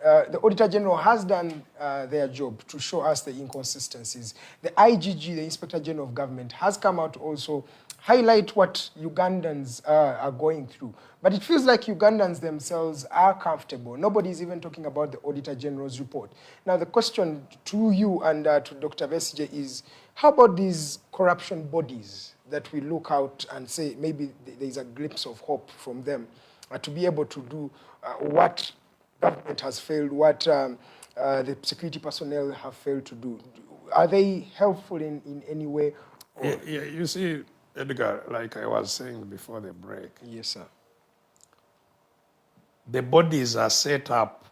the Auditor General has done their job to show us the inconsistencies. The IGG, the Inspector General of Government, has come out to also highlight what Ugandans are going through. But it feels like Ugandans themselves are comfortable. Nobody's even talking about the Auditor General's report. Now, the question to you and to Dr. Besigye is, how about these corruption bodies that we look out and say maybe there's a glimpse of hope from them to be able to do what government has failed, what the security personnel have failed to do? Are they helpful in any way? Yeah, you see, Edgar, like I was saying before the break, Yes, sir. the bodies are set up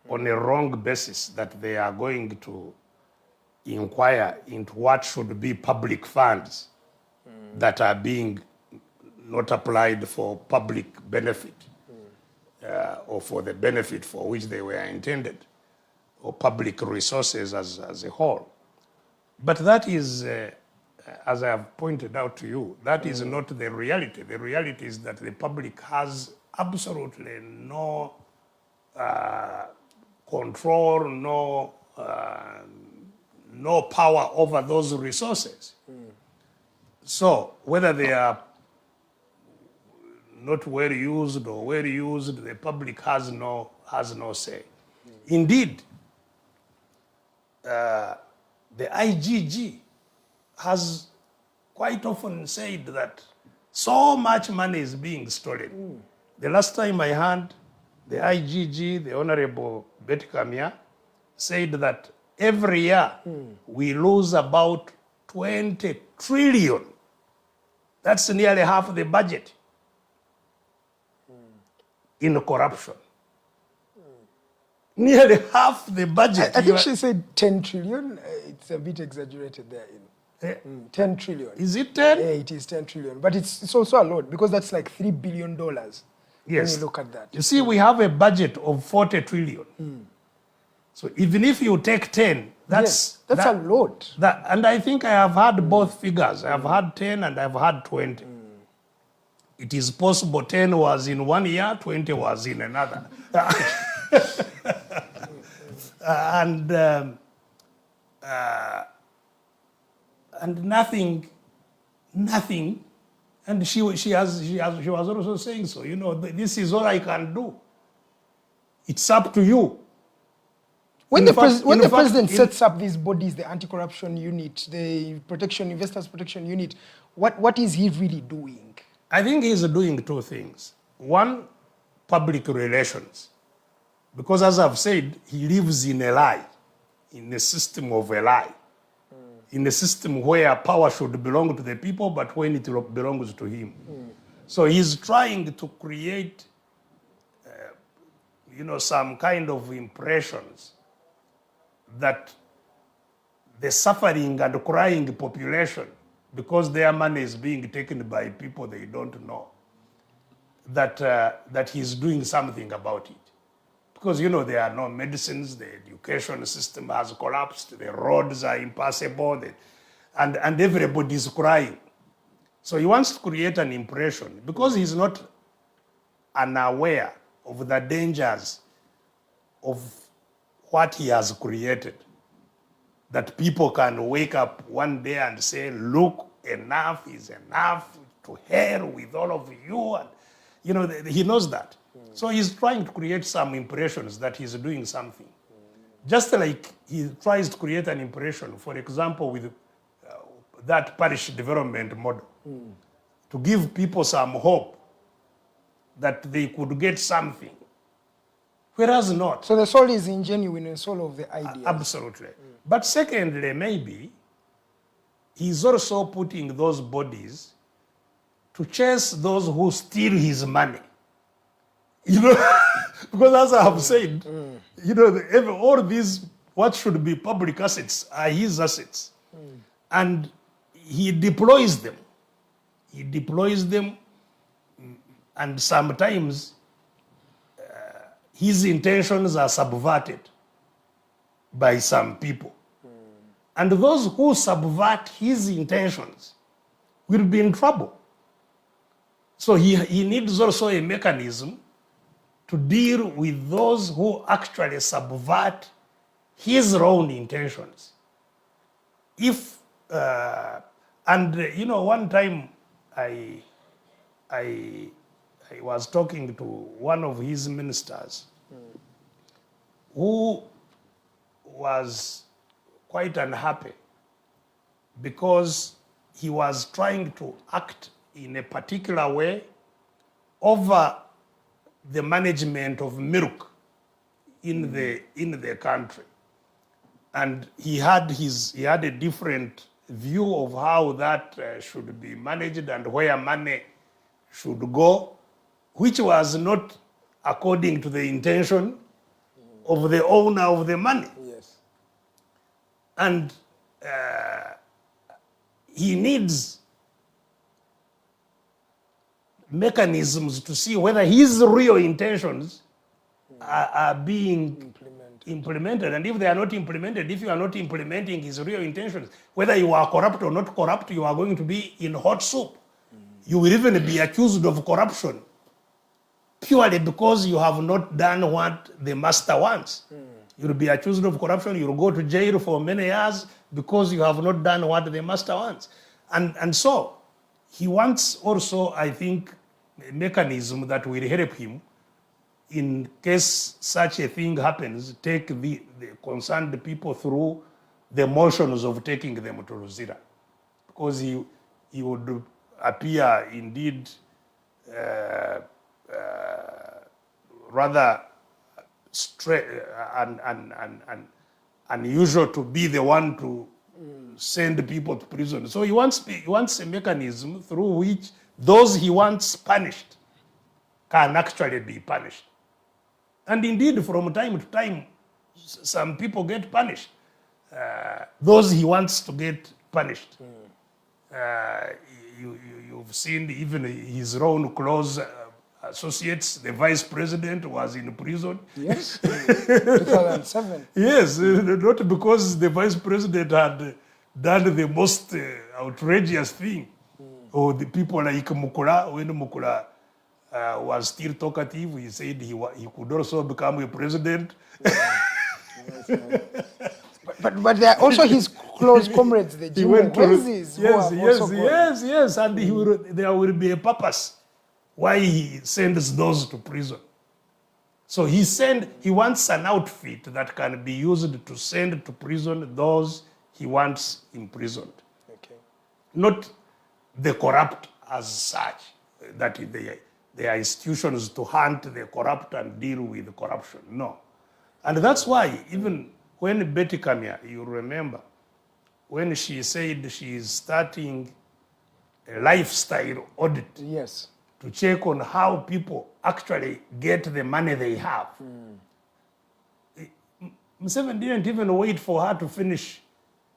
on a wrong basis that they are going to inquire into what should be public funds that are being not applied for public benefit or for the benefit for which they were intended, or public resources as a whole. But that is, as I have pointed out to you, that is not the reality. The reality is that the public has absolutely no control, no power over those resources. So whether they are not well used or well used, the public has no say. Indeed, the IGG has quite often said that so much money is being stolen. The last time I heard the IGG, the Honorable Betty Kamia, said that every year we lose about 20 trillion. That's nearly half the budget in corruption. Nearly half the budget. I think she said 10 trillion. It's a bit exaggerated there. 10 trillion. Is it 10? Yeah, it is 10 trillion. But it's also a lot because that's like $3 billion. Yes. When you look at that. You see, we have a budget of 40 trillion. So even if you take 10, That's a lot. And I think I have had both figures. I have had 10 and I've had 20. It is possible 10 was in 1 year, 20 was in another. And nothing, and she was also saying so, this is all I can do. It's up to you. When the president sets up these bodies, the anti-corruption unit, the investors protection unit, what is he really doing? I think he's doing two things. One, public relations. Because as I've said, he lives in a lie, in a system of a lie. In a system where power should belong to the people, but when it belongs to him. So he's trying to create, some kind of impressions that the suffering and crying population, because their money is being taken by people they don't know, that he's doing something about it. Because, there are no medicines, the education system has collapsed, the roads are impassable, and everybody is crying. So he wants to create an impression, because he's not unaware of the dangers of what he has created. That people can wake up one day and say, look, enough is enough, to hell with all of you. And, he knows that. So he's trying to create some impressions that he's doing something. Just like he tries to create an impression, for example, with that parish development model, to give people some hope that they could get something, whereas not. So the soul is ingenuine and soul of the idea. Absolutely. But secondly, maybe he's also putting those bodies to chase those who steal his money. Because as I have said, all these, what should be public assets are his assets. And he deploys them. And sometimes his intentions are subverted by some people. And those who subvert his intentions will be in trouble. So he needs also a mechanism to deal with those who actually subvert his own intentions. One time I was talking to one of his ministers who was quite unhappy because he was trying to act in a particular way over the management of milk in the country. And he had a different view of how that should be managed and where money should go, which was not according to the intention of the owner of the money. Yes. And he needs mechanisms to see whether his real intentions are being implemented. And if they are not implemented, if you are not implementing his real intentions, whether you are corrupt or not corrupt, you are going to be in hot soup. You will even be accused of corruption purely because you have not done what the master wants. You'll be accused of corruption, you'll go to jail for many years because you have not done what the master wants. And so he wants also, I think, a mechanism that will help him in case such a thing happens, take the concerned people through the motions of taking them to Ruzira. Because he would appear indeed rather unusual to be the one to send people to prison. So he wants a mechanism through which those he wants punished can actually be punished. And indeed, from time to time, some people get punished. Those he wants to get punished. You've seen even his own close associates, the vice president was in prison. Yes, 2007. Yes, not because the vice president had done the most outrageous thing, or the people like Mukula, when Mukula was still talkative, he said he could also become a president. But there are also his close comrades, the Jimmy Wenzis, yes, and there will be a purpose why he sends those to prison. So he wants an outfit that can be used to send to prison those he wants imprisoned. Okay. Not the corrupt as such, that they are institutions to hunt the corrupt and deal with corruption. No. And that's why even when Betty came here, you remember, when she said she is starting a lifestyle audit. Yes. To check on how people actually get the money they have. Museveni didn't even wait for her to finish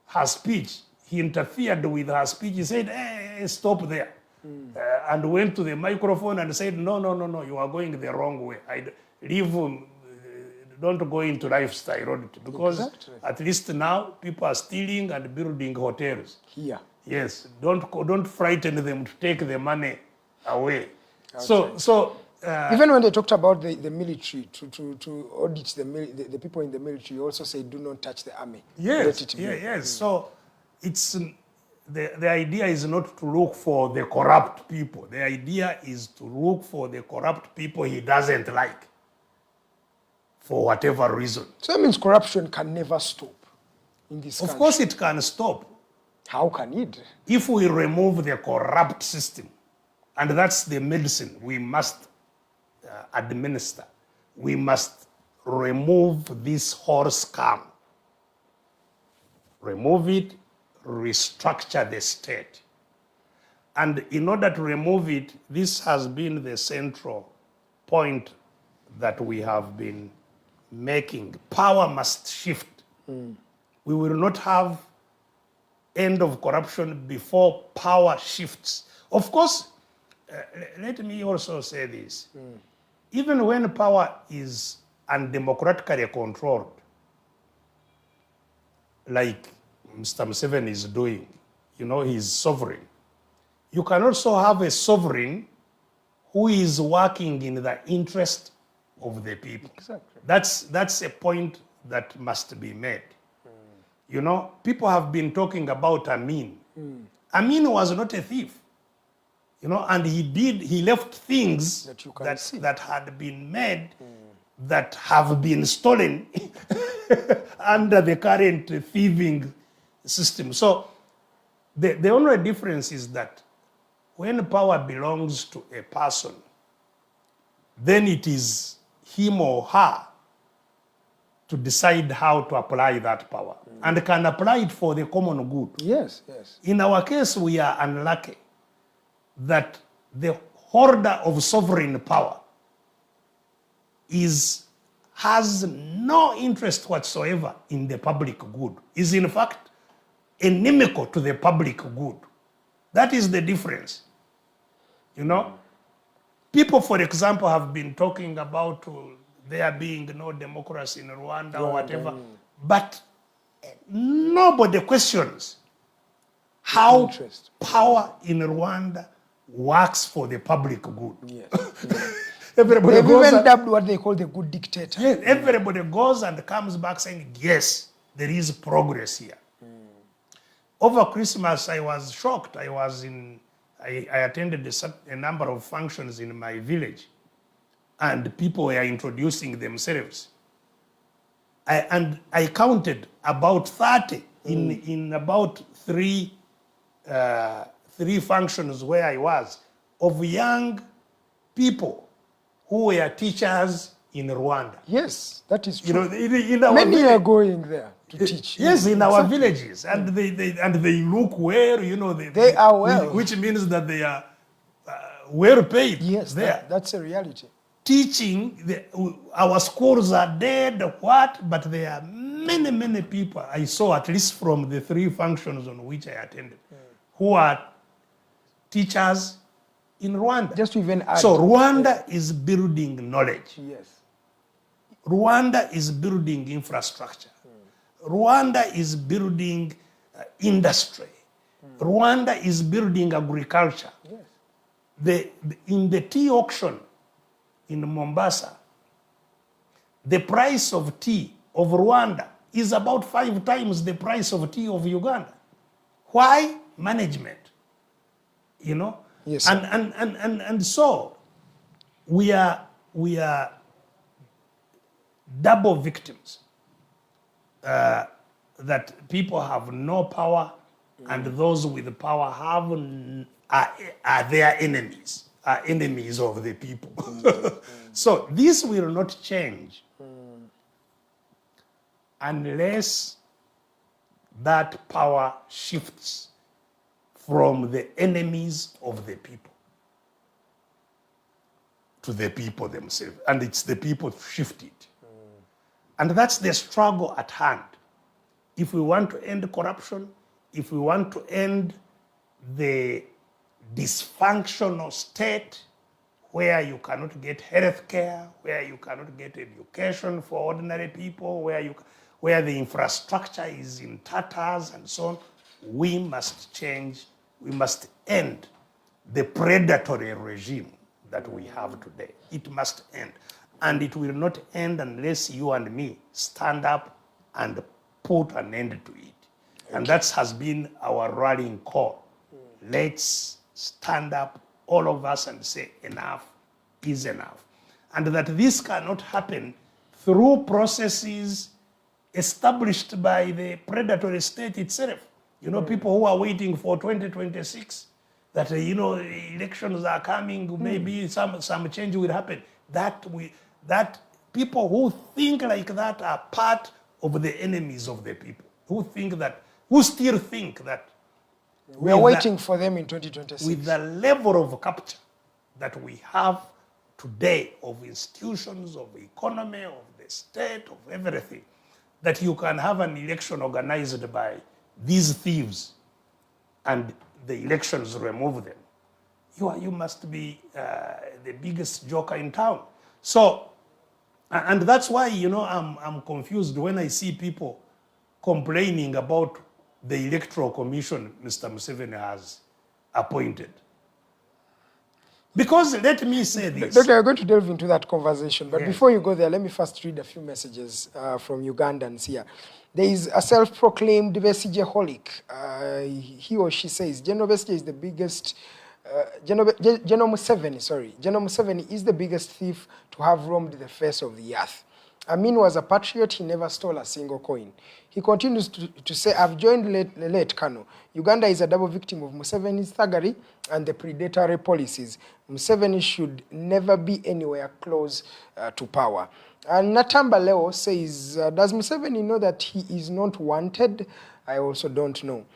her speech. He interfered with her speech. He said, hey, stop there. And went to the microphone and said, no, you are going the wrong way. Don't go into lifestyle audit, because at least now people are stealing and building hotels. Here. Yes, don't frighten them to take the money away. So even when they talked about the military, to audit the people in the military, you also say do not touch the army. Yes. So it's the idea is not to look for the corrupt people. The idea is to look for the corrupt people he doesn't like, for whatever reason. So that means corruption can never stop in this country. Of course it can stop. How can it? If we remove the corrupt system, and that's the medicine we must administer. We must remove this horse scam. Remove it, restructure the state. And in order to remove it, this has been the central point that we have been making. Power must shift. We will not have end of corruption before power shifts. Of course, let me also say this. Even when power is undemocratically controlled, like Mr. Museveni is doing, he's sovereign. You can also have a sovereign who is working in the interest of the people. Exactly. That's a point that must be made. People have been talking about Amin. Amin was not a thief. And he left things that had been made that have been stolen under the current thieving system. So the only difference is that when power belongs to a person, then it is him or her to decide how to apply that power and can apply it for the common good. Yes. In our case, we are unlucky that the holder of sovereign power has no interest whatsoever in the public good, is in fact inimical to the public good. That is the difference. People, for example, have been talking about there being no democracy in Rwanda or whatever, but nobody questions how power in Rwanda works for the public good. Yes. Everybody They've goes even dubbed what they call the good dictator. Yes, everybody goes and comes back saying, yes, there is progress here. Over Christmas, I was shocked. I attended a number of functions in my village, and people were introducing themselves. I counted about 30 in about three functions where I was, of young people who were teachers in Rwanda. Yes, that is true. Many are going there to teach. Yes, in our villages, and they look well. They are well, which means that they are well paid. Yes, there. That's a reality. Teaching, our schools are dead. But there are many people I saw, at least from the three functions on which I attended, who are teachers in Rwanda. Just to even add. So Rwanda is building knowledge. Yes. Rwanda is building infrastructure. Rwanda is building industry. Rwanda is building agriculture. Yes. In the tea auction in Mombasa, the price of tea of Rwanda is about 5 times the price of tea of Uganda. Why? Management. You know? Yes. And so we are double victims. That people have no power, and those with power are their enemies, are enemies of the people. So this will not change unless that power shifts from the enemies of the people to the people themselves. And it's the people to shift it. And that's the struggle at hand. If we want to end corruption, if we want to end the dysfunctional state where you cannot get health care, where you cannot get education for ordinary people, where the infrastructure is in tatters and so on, we must change. We must end the predatory regime that we have today. It must end. And it will not end unless you and me stand up and put an end to it. And that has been our rallying call. Let's stand up, all of us, and say enough is enough. And that this cannot happen through processes established by the predatory state itself. You know, people who are waiting for 2026, that, elections are coming, maybe some change will happen. That people who think like that are part of the enemies of the people, who still think that We are waiting for them in 2026. with the level of capture that we have today of institutions, of economy, of the state, of everything, that you can have an election organized by these thieves and the elections remove them. You must be the biggest joker in town. So, and that's why, I'm confused when I see people complaining about the electoral commission Mr. Museveni has appointed. Because let me say this. Doctor, we're going to delve into that conversation. But before you go there, let me first read a few messages from Ugandans here. There is a self-proclaimed Besigye holic. He or she says, General Besigye is the biggest... General Museveni is the biggest thief to have roamed the face of the earth. Amin was a patriot. He never stole a single coin. He continues to say, I've joined late Kano. Uganda is a double victim of Museveni's thuggery and the predatory policies. Museveni should never be anywhere close to power. And Natamba Leo says, does Museveni know that he is not wanted? I also don't know.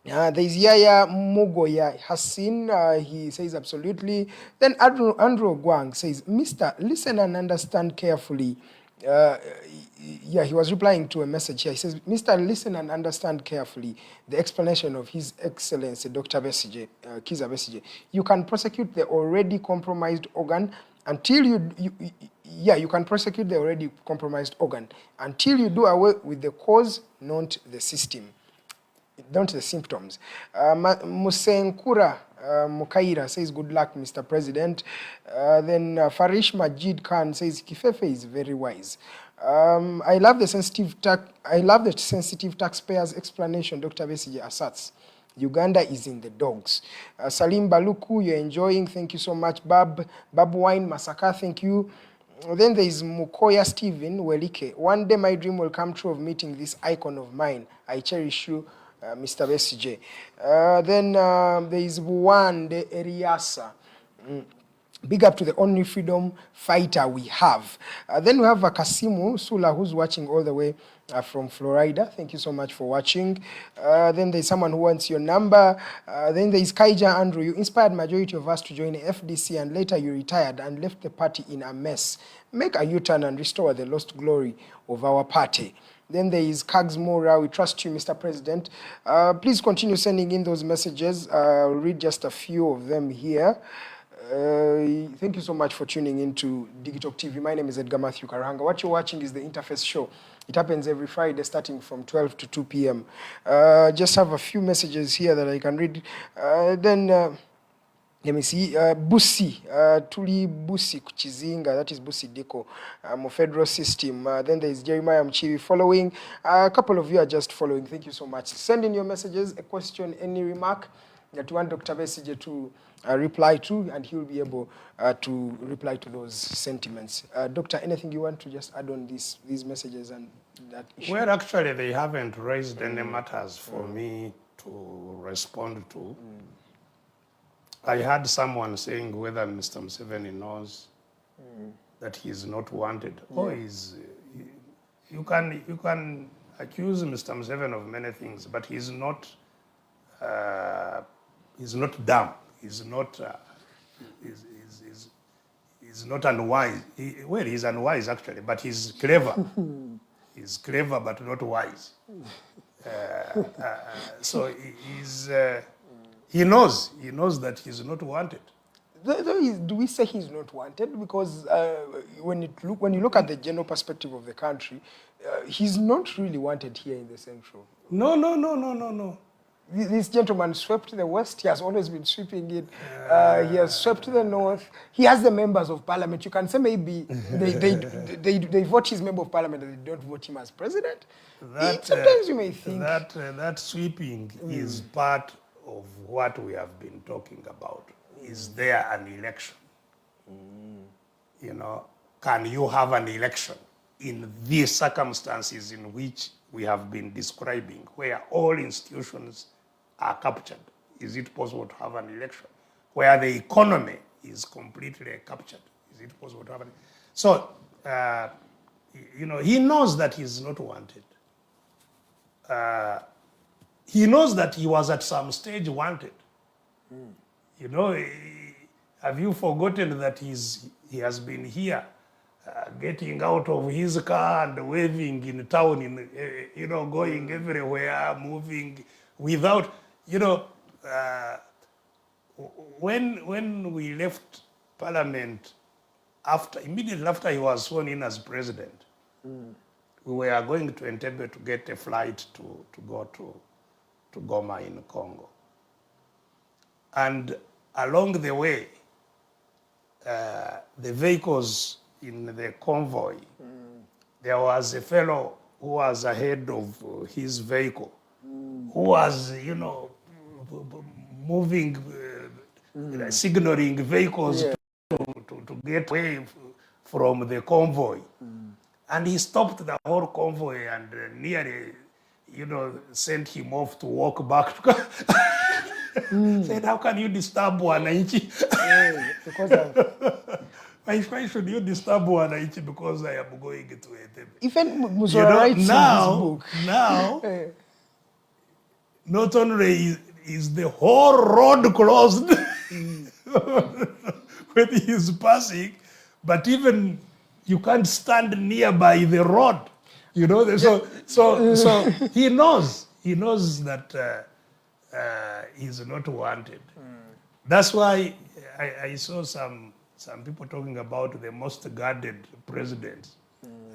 There is Yaya Mugoya Hassin, he says absolutely. Then Andrew Gwang says, Mister, listen and understand carefully. He was replying to a message here. He says, Mister, listen and understand carefully the explanation of His Excellency Dr. Besigye, Kizza Besigye. You can prosecute the already compromised organ until you can prosecute the already compromised organ until you do away with the cause, not the system. Down to the symptoms. Musenkura Mukaira says, good luck, Mr. President. Then Farish Majid Khan says, Kifefe is very wise. I love the sensitive taxpayers explanation Dr. Besigye asserts. Uganda is in the dogs. Salim Baluku, you're enjoying. Thank you so much. Babu Wine Masaka, thank you. Then there is Mukoya Stephen Welike. One day my dream will come true of meeting this icon of mine. I cherish you, Mr. Besigye. Then there is Buwande Eriasa. Big up to the only freedom fighter we have. Then we have Kasimu Sula, who's watching all the way from Florida. Thank you so much for watching. Then there's someone who wants your number. Then there is Kaija Andrew. You inspired majority of us to join the FDC and later you retired and left the party in a mess. Make a U-turn and restore the lost glory of our party. Then there is Kags Mora. We trust you, Mr. President. Please continue sending in those messages. I'll read just a few of them here. Thank you so much for tuning in to Digital TV. My name is Edgar Mathew Karuhanga. What you're watching is the Interface Show. It happens every Friday starting from 12 to 2 p.m. Just have a few messages here that I can read. Let me see. Busi, Tuli Busi Kuchizinga, that is Busi Deko, Federal System. Then there is Jeremiah Mchivi following. A couple of you are just following. Thank you so much. Send in your messages, a question, any remark that you want Dr. Besigye to reply to, and he will be able to reply to those sentiments. Doctor, anything you want to just add on these messages and that issue? Well, actually, they haven't raised any matters for me to respond to. I heard someone saying whether Mr. Museveni knows that he is not wanted. Or you can accuse Mr. Museveni of many things, but he's not dumb. He's not unwise. He's unwise actually, but he's clever. He's clever but not wise. So he knows that he's not wanted. Do we say he's not wanted? Because when you look at the general perspective of the country, he's not really wanted here in the Central. No. This gentleman swept the West. He has always been sweeping it. He has swept the North. He has the members of parliament. You can say maybe they vote his member of parliament and they don't vote him as president. Sometimes you may think that sweeping is part of what we have been talking about. Is there an election? Can you have an election in these circumstances in which we have been describing, where all institutions are captured? Is it possible to have an election? Where the economy is completely captured, is it possible to have an election? So, he knows that he's not wanted. He knows that he was at some stage wanted. Have you forgotten that he has been here, getting out of his car and waving in town, going everywhere, moving without, when we left Parliament, immediately after he was sworn in as president, we were going to Entebbe to get a flight to go to Goma in Congo. And along the way, the vehicles in the convoy, there was a fellow who was ahead of his vehicle, who was, moving, signaling vehicles to get away from the convoy. And he stopped the whole convoy and nearly, sent him off to walk back to said, how can you disturb wananchi? Why should you disturb wananchi because I am going to Entebbe? Even Musora writes in his book. Now, not only is the whole road closed when he is passing, but even you can't stand nearby the road. So he knows that he's not wanted. That's why I saw some people talking about the most guarded president.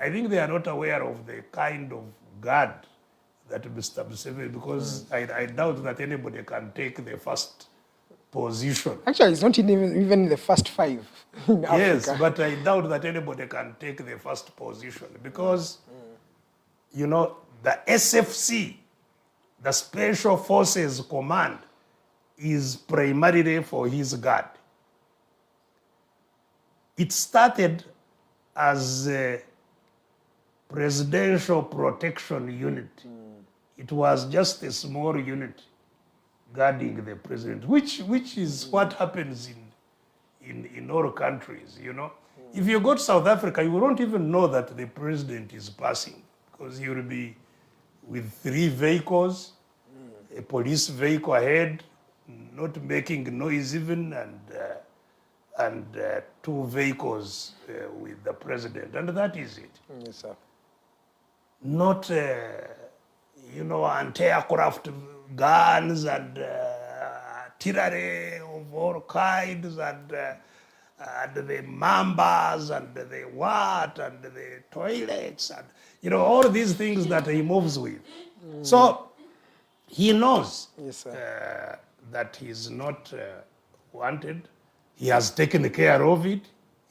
I think they are not aware of the kind of guard that Mr. Museveni, because I doubt that anybody can take the first position. Actually, it's not even in the first 5 in Africa. Yes, but I doubt that anybody can take the first position because, the SFC, the Special Forces Command, is primarily for his guard. It started as a presidential protection unit. It was just a small unit guarding the president, which is what happens in all countries, If you go to South Africa, you won't even know that the president is passing because he will be with 3 vehicles, a police vehicle ahead, not making noise even, and 2 vehicles with the president, and that is it. Yes, sir. not, anti-aircraft guns and artillery of all kinds and the mambas and the what and the toilets and, all these things that he moves with. So he knows Yes, sir. that he's not wanted. He has taken care of it.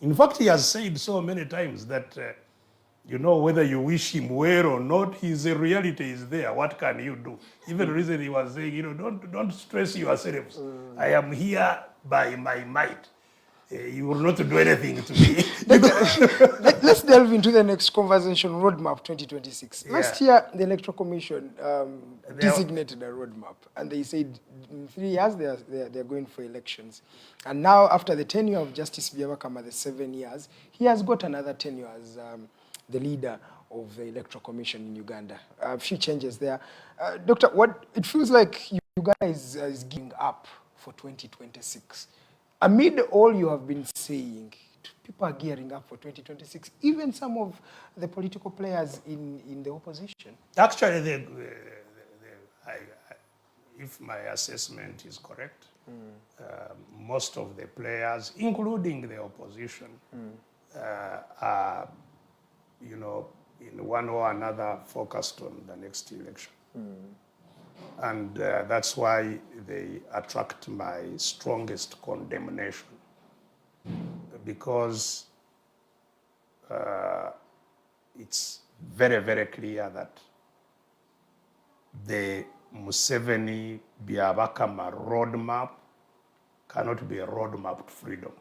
In fact, he has said so many times that, whether you wish him well or not, his reality is there. What can you do? Even recently he was saying, don't stress yourselves. I am here by my might. You will not do anything to me. Let's delve into the next conversation, Roadmap 2026. Yeah. Last year, the Electoral Commission designated a roadmap, and they said in 3 years they're going for elections. And now, after the tenure of Justice Byabakama, the 7 years, he has got another tenure as the leader of the Electoral Commission in Uganda. A few changes there. Doctor, what it feels like Uganda is giving up for 2026. Amid all you have been saying, people are gearing up for 2026, even some of the political players in the opposition. Actually, if my assessment is correct, most of the players, including the opposition, are, in one or another focused on the next election. And that's why they attract my strongest condemnation. Because it's very, very clear that the Museveni-Byabakama roadmap cannot be a roadmap to freedom.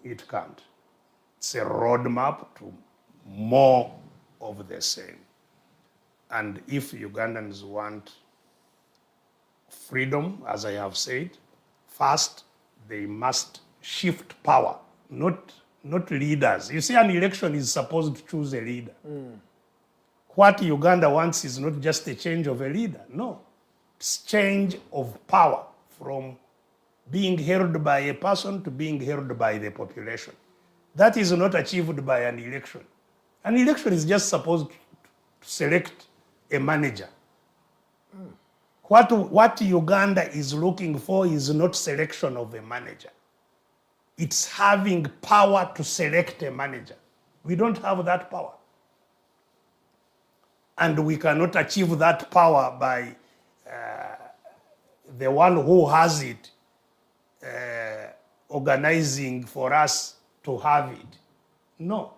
It can't. It's a roadmap to more of the same. And if Ugandans want freedom, as I have said, first they must shift power, not leaders. You see, an election is supposed to choose a leader. What Uganda wants is not just a change of a leader, no. It's change of power from being held by a person to being held by the population. That is not achieved by an election. An election is just supposed to select a manager. What Uganda is looking for is not selection of a manager. It's having power to select a manager. We don't have that power. And we cannot achieve that power by the one who has it organizing for us to have it. No.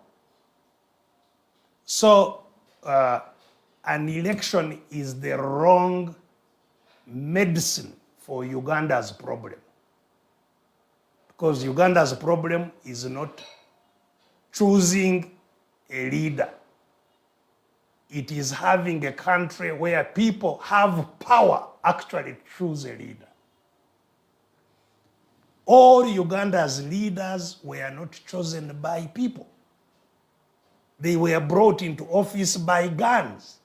So, an election is the wrong medicine for Uganda's problem. Because Uganda's problem is not choosing a leader. It is having a country where people have power actually to choose a leader. All Uganda's leaders were not chosen by people. They were brought into office by guns,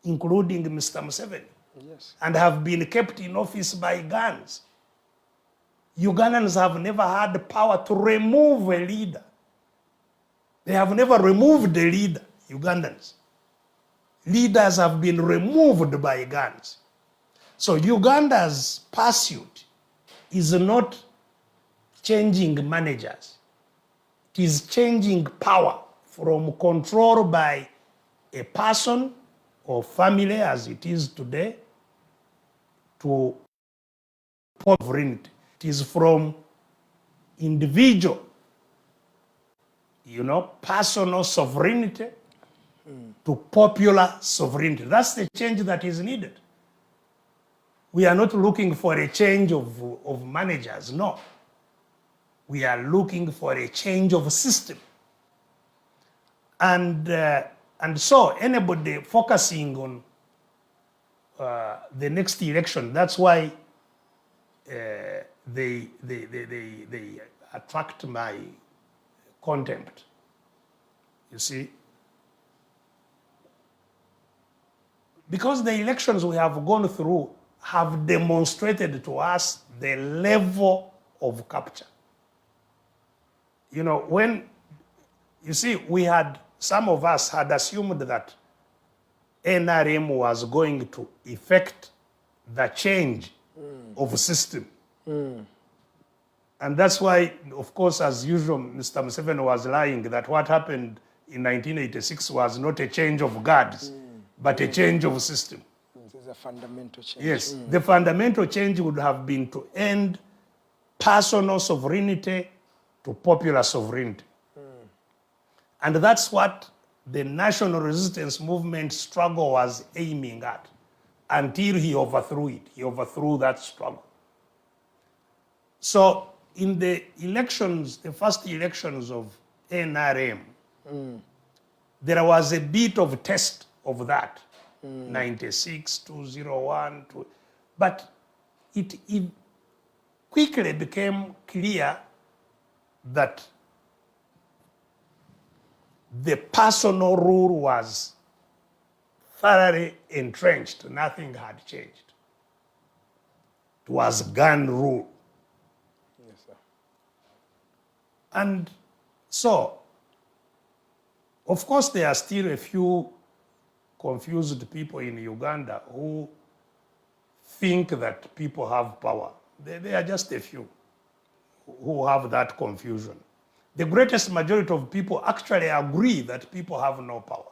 including Mr. Museveni, Yes. and have been kept in office by guns. Ugandans have never had the power to remove a leader. They have never removed a leader, Ugandans. Leaders have been removed by guns. So Uganda's pursuit is not changing managers. It is changing power from control by a person or family, as it is today, to sovereignty. It is from individual, personal sovereignty to popular sovereignty. That's the change that is needed. We are not looking for a change of managers, no. We are looking for a change of system. And so anybody focusing on the next election, that's why they attract my contempt. You see? Because the elections we have gone through have demonstrated to us the level of capture. When, you see, some of us had assumed that NRM was going to effect the change of system. And that's why, of course, as usual, Mr. Museveni was lying that what happened in 1986 was not a change of guards, but a change of system. There's a fundamental change. Yes, the fundamental change would have been to end personal sovereignty to popular sovereignty. And that's what the national resistance movement struggle was aiming at until he overthrew it. He overthrew that struggle. So in the elections, the first elections of NRM, there was a bit of test of that, 96, 201, but it quickly became clear that the personal rule was thoroughly entrenched. Nothing had changed. It was gun rule. Yes, sir. And so, of course, there are still a few confused people in Uganda who think that people have power. There are just a few who have that confusion. The greatest majority of people actually agree that people have no power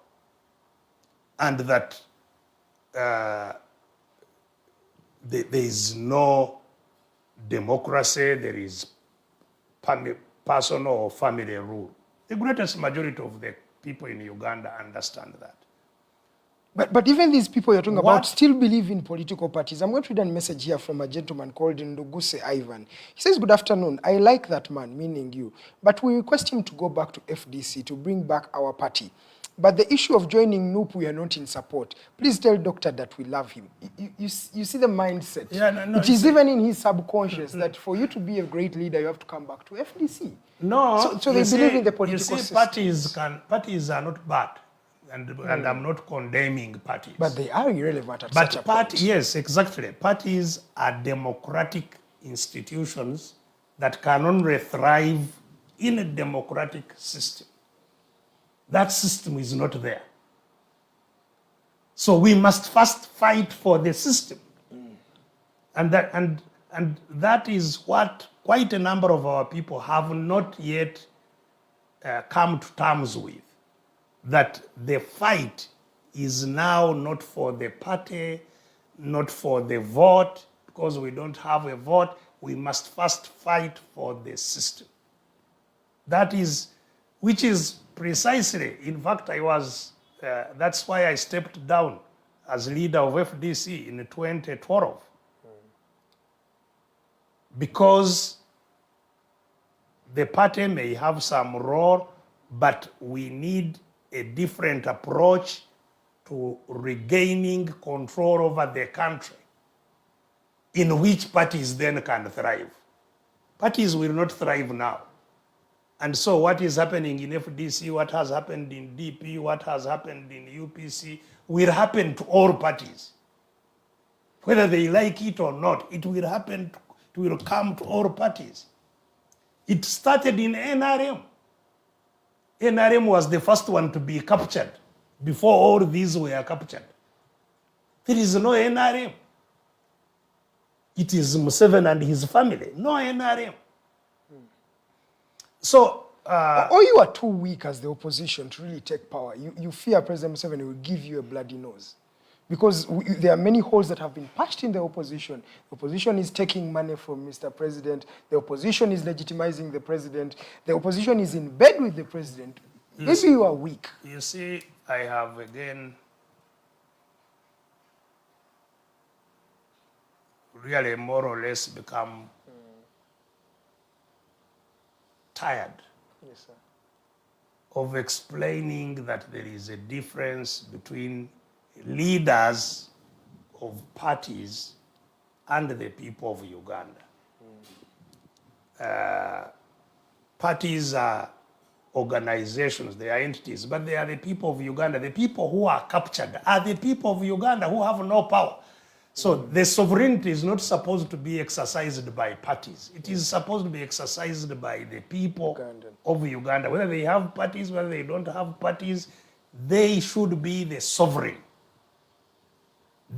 and that there is no democracy, there is personal or family rule. The greatest majority of the people in Uganda understand that. But even these people you're talking about still believe in political parties. I'm going to read a message here from a gentleman called Nduguse Ivan. He says, good afternoon. I like that man, meaning you. But we request him to go back to FDC to bring back our party. But the issue of joining NUP, we are not in support. Please tell Doctor that we love him. You see the mindset. Yeah, no, it is even in his subconscious that for you to be a great leader, you have to come back to FDC. No, so they believe in the political system. Parties are not bad. And I'm not condemning parties. But they are irrelevant at such a point. Yes, exactly. Parties are democratic institutions that can only thrive in a democratic system. That system is not there. So we must first fight for the system. And that is what quite a number of our people have not yet come to terms with. That the fight is now not for the party, not for the vote, because we don't have a vote. We must first fight for the system. That is, which is precisely, in fact, that's why I stepped down as leader of FDC in 2012. Because the party may have some role, but we need a different approach to regaining control over the country, in which parties then can thrive. Parties will not thrive now. And so what is happening in FDC, what has happened in DP, what has happened in UPC, will happen to all parties. Whether they like it or not, it will happen, it will come to all parties. It started in NRM. NRM was the first one to be captured before all these were captured. There is no NRM. It is Museveni and his family, no NRM. So, or you are too weak as the opposition to really take power. You fear President Museveni will give you a bloody nose. Because there are many holes that have been patched in the opposition. The opposition is taking money from Mr. President. The opposition is legitimizing the president. The opposition is in bed with the president. Maybe you are weak. You see, I have again really more or less become tired of explaining that there is a difference between leaders of parties and the people of Uganda. Parties are organizations, they are entities, but they are the people of Uganda. The people who are captured are the people of Uganda who have no power. So the sovereignty is not supposed to be exercised by parties. It is supposed to be exercised by the people of Uganda. Whether they have parties, whether they don't have parties, they should be the sovereign.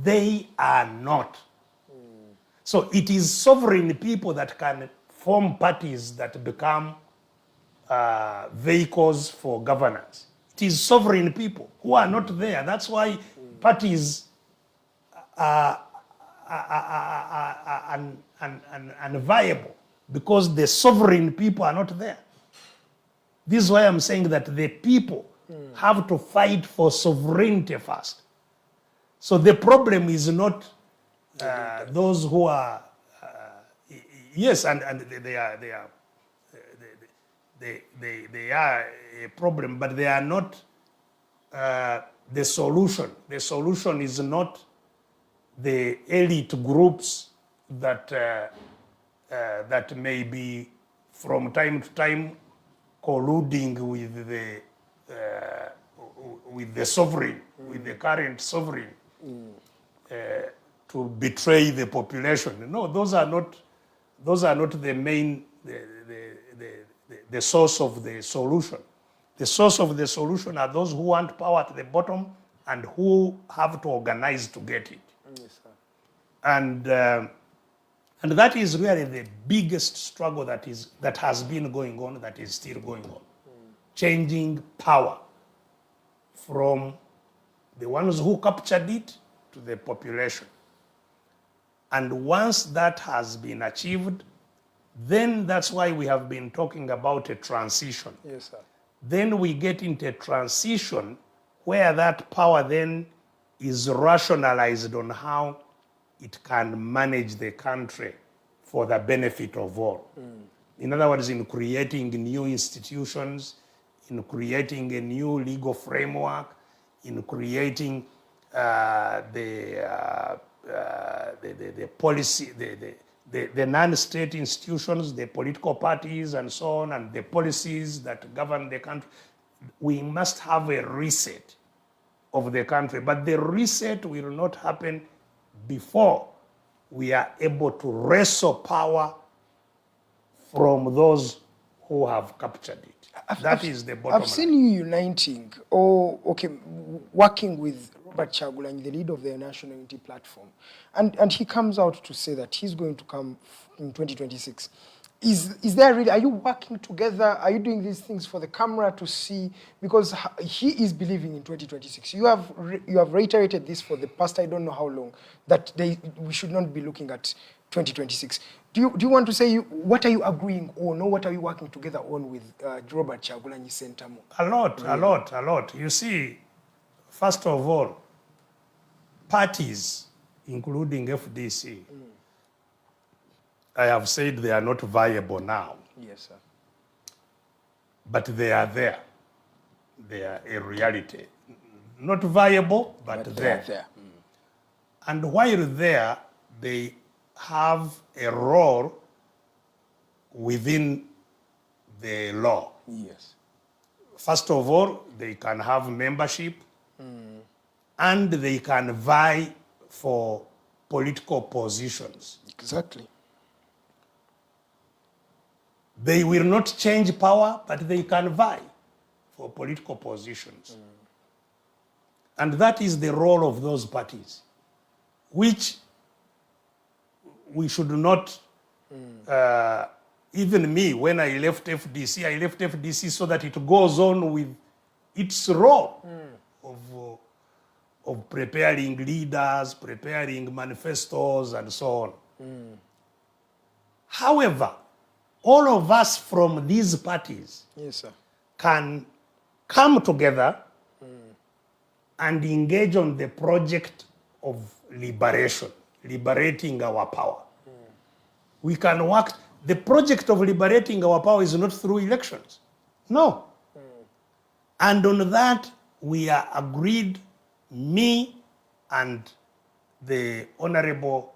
They are not. So it is sovereign people that can form parties that become vehicles for governance. It is sovereign people who are not there. That's why parties are unviable, because the sovereign people are not there. This is why I'm saying that the people have to fight for sovereignty first. So the problem is not those who are, yes, and they are a problem, but they are not the solution. The solution is not the elite groups that that may be from time to time colluding with the sovereign, with the current sovereign, to betray the population. No, those are not the main, the source of the solution. The source of the solution are those who want power at the bottom and who have to organize to get it. Yes, sir. And that is really the biggest struggle that has been going on, that is still going on. Changing power from the ones who captured it to the population. And once that has been achieved, then that's why we have been talking about a transition. Yes, sir. Then we get into a transition where that power then is rationalized on how it can manage the country for the benefit of all. In other words, in creating new institutions, in creating a new legal framework, in creating the policy, the non-state institutions, the political parties and so on, and the policies that govern the country. We must have a reset of the country, but the reset will not happen before we are able to wrestle power from those who have captured it. That is the bottom line. I've seen you uniting or working with Robert Kyagulanyi, the leader of the National Unity Platform, and he comes out to say that he's going to come in 2026. Is there really, are you working together? Are you doing these things for the camera to see? Because he is believing in 2026. You have reiterated this for the past, I don't know how long, that we should not be looking at 2026. Do you want to say, what are you agreeing on, or what are you working together on with Robert Kyagulanyi Center? A lot. You see, first of all, parties, including FDC, I have said they are not viable now. Yes, sir. But they are there. They are a reality. Not viable, but there. There. And while there, they have a role within the law. Yes. First of all, they can have membership and they can vie for political positions. Exactly. They will not change power, but they can vie for political positions. And that is the role of those parties, which we should not, even me, when I left FDC so that it goes on with its role of preparing leaders, preparing manifestos, and so on. However, all of us from these parties Yes, sir. can come together and engage on the project of liberation, liberating our power. We can work. The project of liberating our power is not through elections. No. And on that, we are agreed, me and the Honorable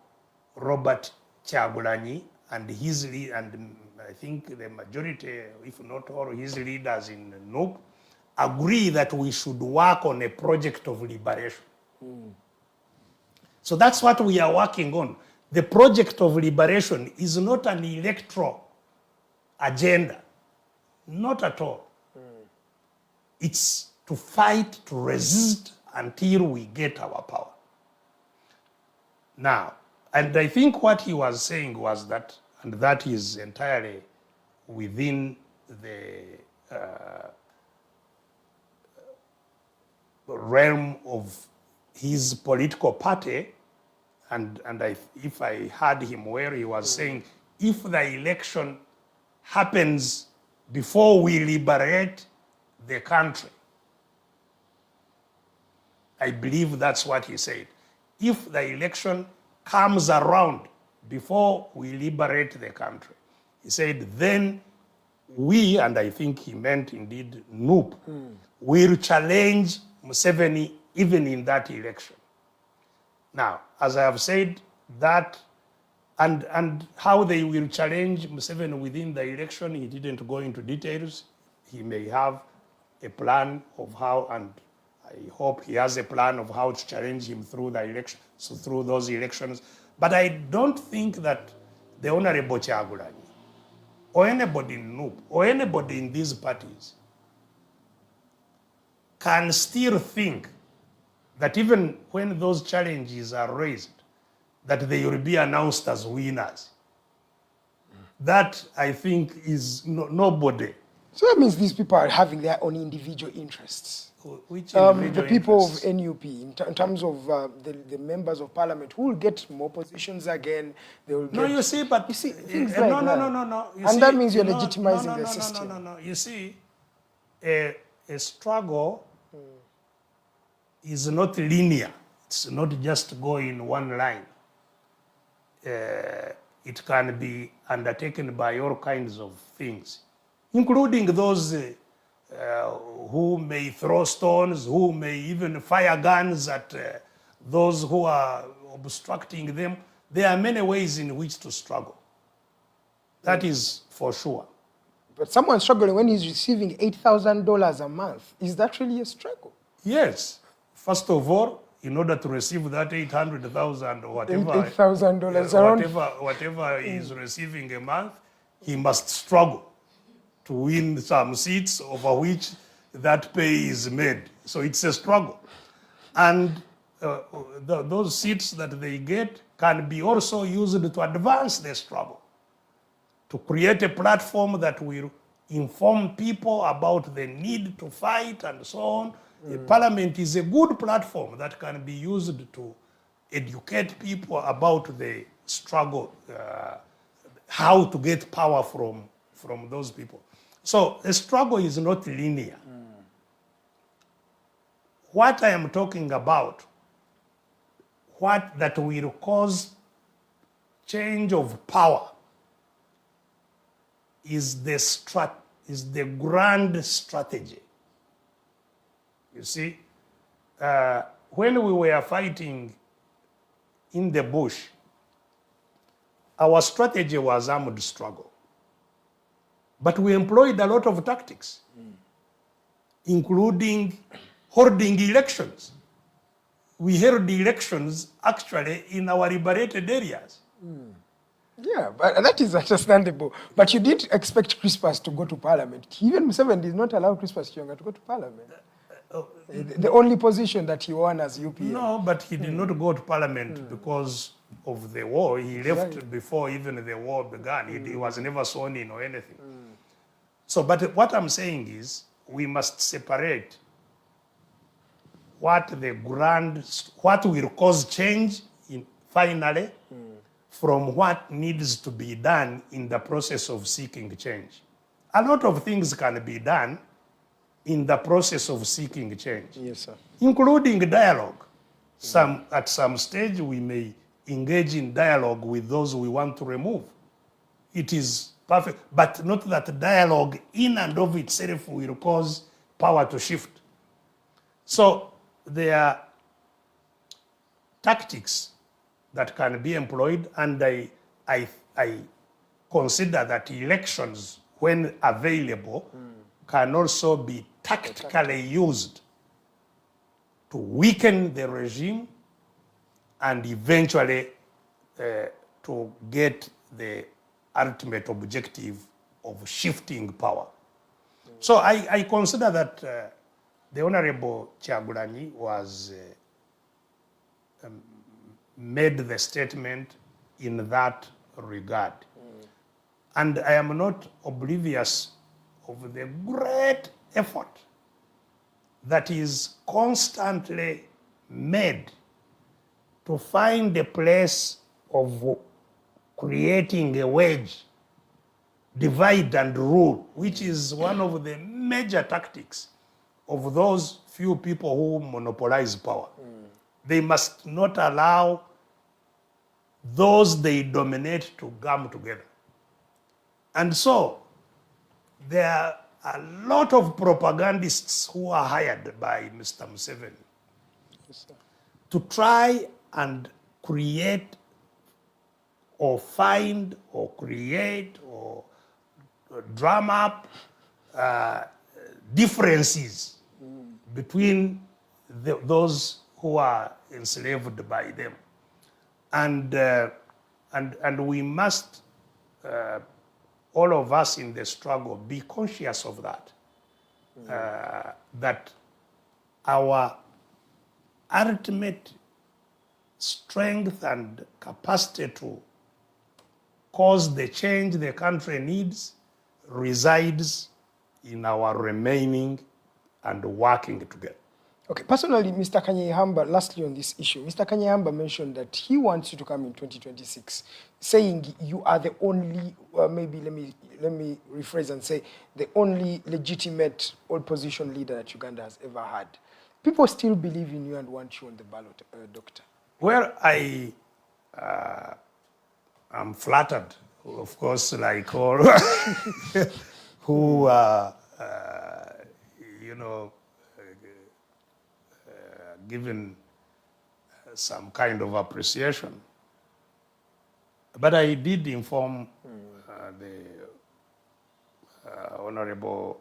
Robert Kyagulanyi and his lead, and I think the majority, if not all his leaders in NUP, agree that we should work on a project of liberation. So that's what we are working on. The project of liberation is not an electoral agenda. Not at all. It's to fight, to resist until we get our power. Now, and I think what he was saying was that, and that is entirely within the realm of his political party, and if I heard him well, he was saying, if the election happens before we liberate the country, I believe that's what he said. If the election comes around before we liberate the country, he said, then we, and I think he meant indeed NUP, will challenge Museveni even in that election. Now, as I have said, that and how they will challenge Museveni within the election, he didn't go into details. He may have a plan of how, and I hope he has a plan of how to challenge him through the election, so through those elections. But I don't think that the Honorable Kyagulanyi, or anybody in NUP, or anybody in these parties, can still think that even when those challenges are raised, that they will be announced as winners. That, I think, is nobody. So that means these people are having their own individual interests. Which The people interests? of NUP, in terms of the members of parliament, who will get more positions again, they will get... No, you see, but... You see, things no, like no, that. no, no, no. You And see, that means you're no, legitimizing no, no, the no, system. No, no, no. You see, a struggle is not linear. It's not just go in one line. It can be undertaken by all kinds of things, including those who may throw stones, who may even fire guns at those who are obstructing them. There are many ways in which to struggle. That is for sure. But someone struggling when he's receiving $8,000 a month, is that really a struggle? Yes. First of all, in order to receive that 800,000 or whatever, $8,000 whatever he's receiving a month, he must struggle to win some seats over which that pay is made. So it's a struggle. And those seats that they get can be also used to advance the struggle, to create a platform that will inform people about the need to fight and so on. The parliament is a good platform that can be used to educate people about the struggle, how to get power from those people. So the struggle is not linear. What I am talking about, what that will cause change of power, is the grand strategy. You see, when we were fighting in the bush, our strategy was armed struggle. But we employed a lot of tactics, including holding elections. We held elections actually in our liberated areas. Yeah, but that is understandable. But you didn't expect Crispus to go to parliament. Even Museveni did not allow Crispus Kionga to go to parliament. The only position that he won as UPA. No, but he did not go to parliament because of the war. He left before even the war began. He was never sworn in or anything. So, but what I'm saying is, we must separate what will cause change finally from what needs to be done in the process of seeking change. A lot of things can be done in the process of seeking change. Yes, sir. Including dialogue. At some stage, we may engage in dialogue with those we want to remove. It is perfect, but not that dialogue in and of itself will cause power to shift. So there are tactics that can be employed, and I consider that elections, when available, can also be tactically used to weaken the regime and eventually to get the ultimate objective of shifting power. So I consider that the Honorable Kyagulanyi was made the statement in that regard. And I am not oblivious of the great effort that is constantly made to find a place of creating a wedge, divide and rule, which is one of the major tactics of those few people who monopolize power. They must not allow those they dominate to come together. And so there are a lot of propagandists who are hired by Mr. Museveni to try and create or find or create or drum up differences between those who are enslaved by them. And we must, all of us in the struggle, be conscious of that. That our ultimate strength and capacity to cause the change the country needs resides in our remaining and working together. Okay, personally, Mr. Karuhanga, lastly on this issue, Mr. Karuhanga mentioned that he wants you to come in 2026, saying you are the only, maybe let me rephrase and say, the only legitimate opposition leader that Uganda has ever had. People still believe in you and want you on the ballot, Doctor. Well, I am flattered, of course, like all who are, given some kind of appreciation. But I did inform the Honorable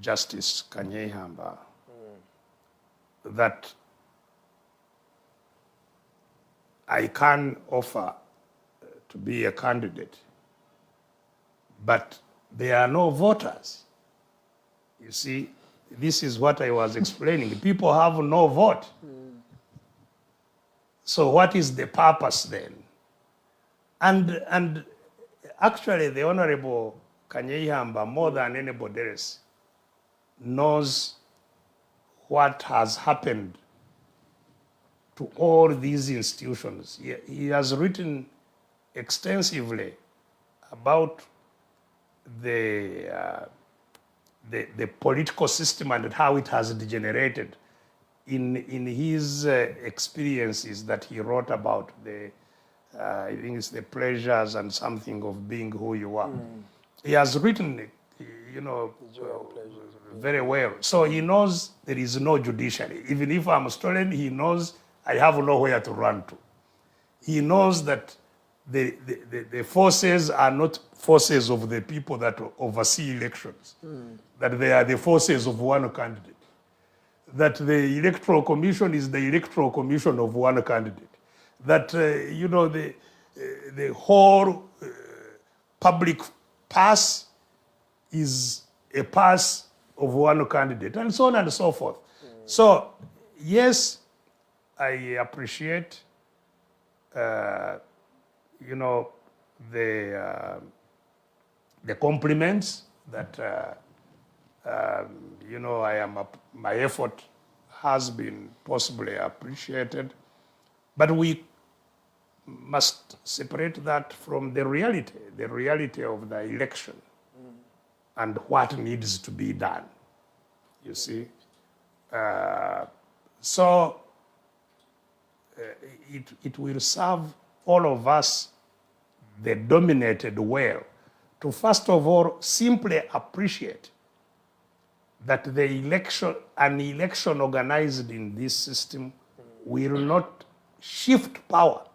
Justice Karuhanga that I can offer to be a candidate, but there are no voters. You see, this is what I was explaining. People have no vote. So what is the purpose then? And actually the Honorable Karuhanga, more than anybody else, knows what has happened to all these institutions. He has written extensively about the political system and how it has degenerated in his experiences that he wrote about I think it's the pleasures and something of being who you are. He has written, very well. So he knows there is no judiciary. Even if I'm stolen, he knows I have nowhere to run to. He knows that the forces are not forces of the people that oversee elections, that they are the forces of one candidate, that the electoral commission is the electoral commission of one candidate, that the whole public pass is a pass of one candidate, and so on and so forth. So yes, I appreciate the compliments that my effort has been possibly appreciated, but we must separate that from the reality of the election and what needs to be done. You see, so it will serve all of us, the dominated well, to first of all simply appreciate that an election organized in this system will not shift power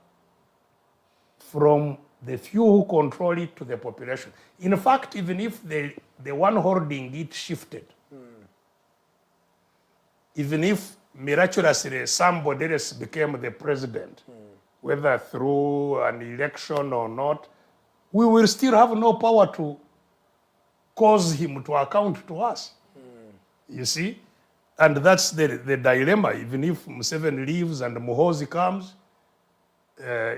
from the few who control it to the population. In fact, even if the one holding it shifted, even if miraculously somebody else became the president, whether through an election or not, we will still have no power to cause him to account to us. You see? And that's the dilemma. Even if Museveni leaves and Muhoozi comes,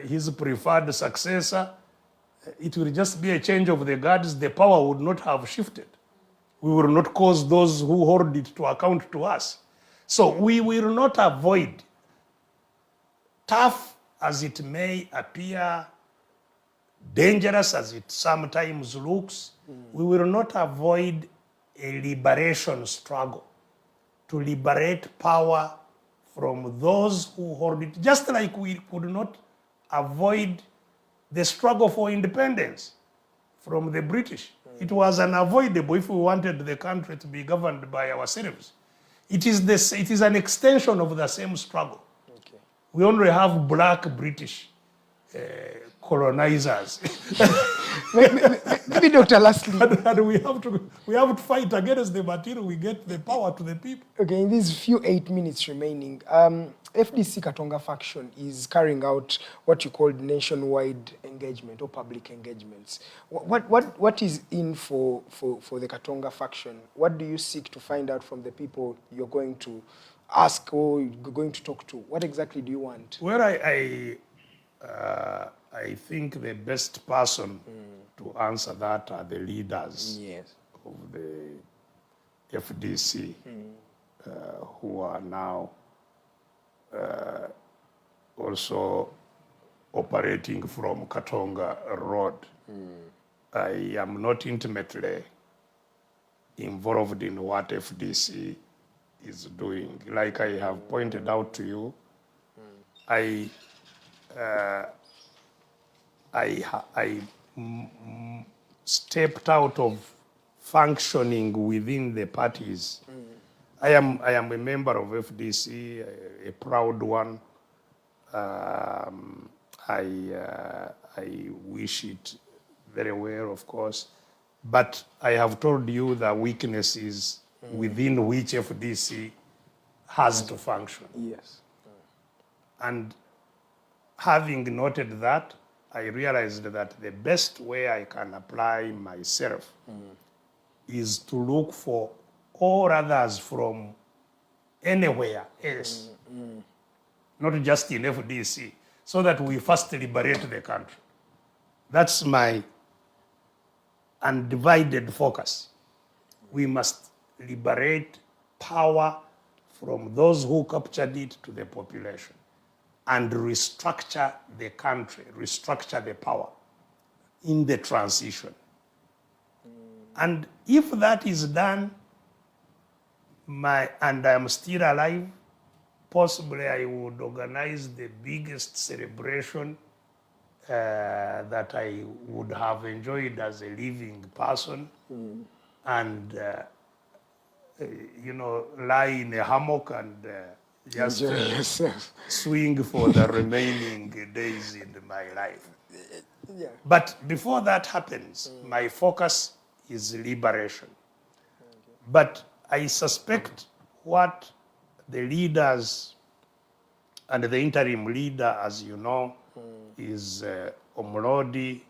his preferred successor, it will just be a change of the guards. The power would not have shifted. We will not cause those who hold it to account to us. So we will not avoid, tough as it may appear, dangerous as it sometimes looks, we will not avoid a liberation struggle to liberate power from those who hold it, just like we could not avoid the struggle for independence from the British. It was unavoidable if we wanted the country to be governed by ourselves. It is an extension of the same struggle. Okay. We only have black British colonizers. Maybe Dr. Lastly. And we have to fight against them until we get the power to the people. Okay, in these few 8 minutes remaining, FDC Katonga faction is carrying out what you call nationwide engagement or public engagements. What is in for the Katonga faction? What do you seek to find out from the people you're going to ask or you're going to talk to? What exactly do you want? Well, I think the best person to answer that are the leaders of the FDC who are now also operating from Katonga Road. I am not intimately involved in what FDC is doing. Like I have pointed out to you, I stepped out of functioning within the parties. I am a member of FDC, a proud one. I wish it very well, of course. But I have told you the weaknesses within which FDC has to function. Yes. And having noted that, I realized that the best way I can apply myself is to look for all others from anywhere else, not just in FDC, so that we first liberate the country. That's my undivided focus. We must liberate power from those who captured it to the population and restructure the country, restructure the power in the transition. And if that is done, and I am still alive, possibly I would organize the biggest celebration that I would have enjoyed as a living person, and lie in a hammock and just Enjoy yourself. swing for the remaining days in my life. Yeah. But before that happens, my focus is liberation. But I suspect what the leaders and the interim leader, as you know, is Omulodi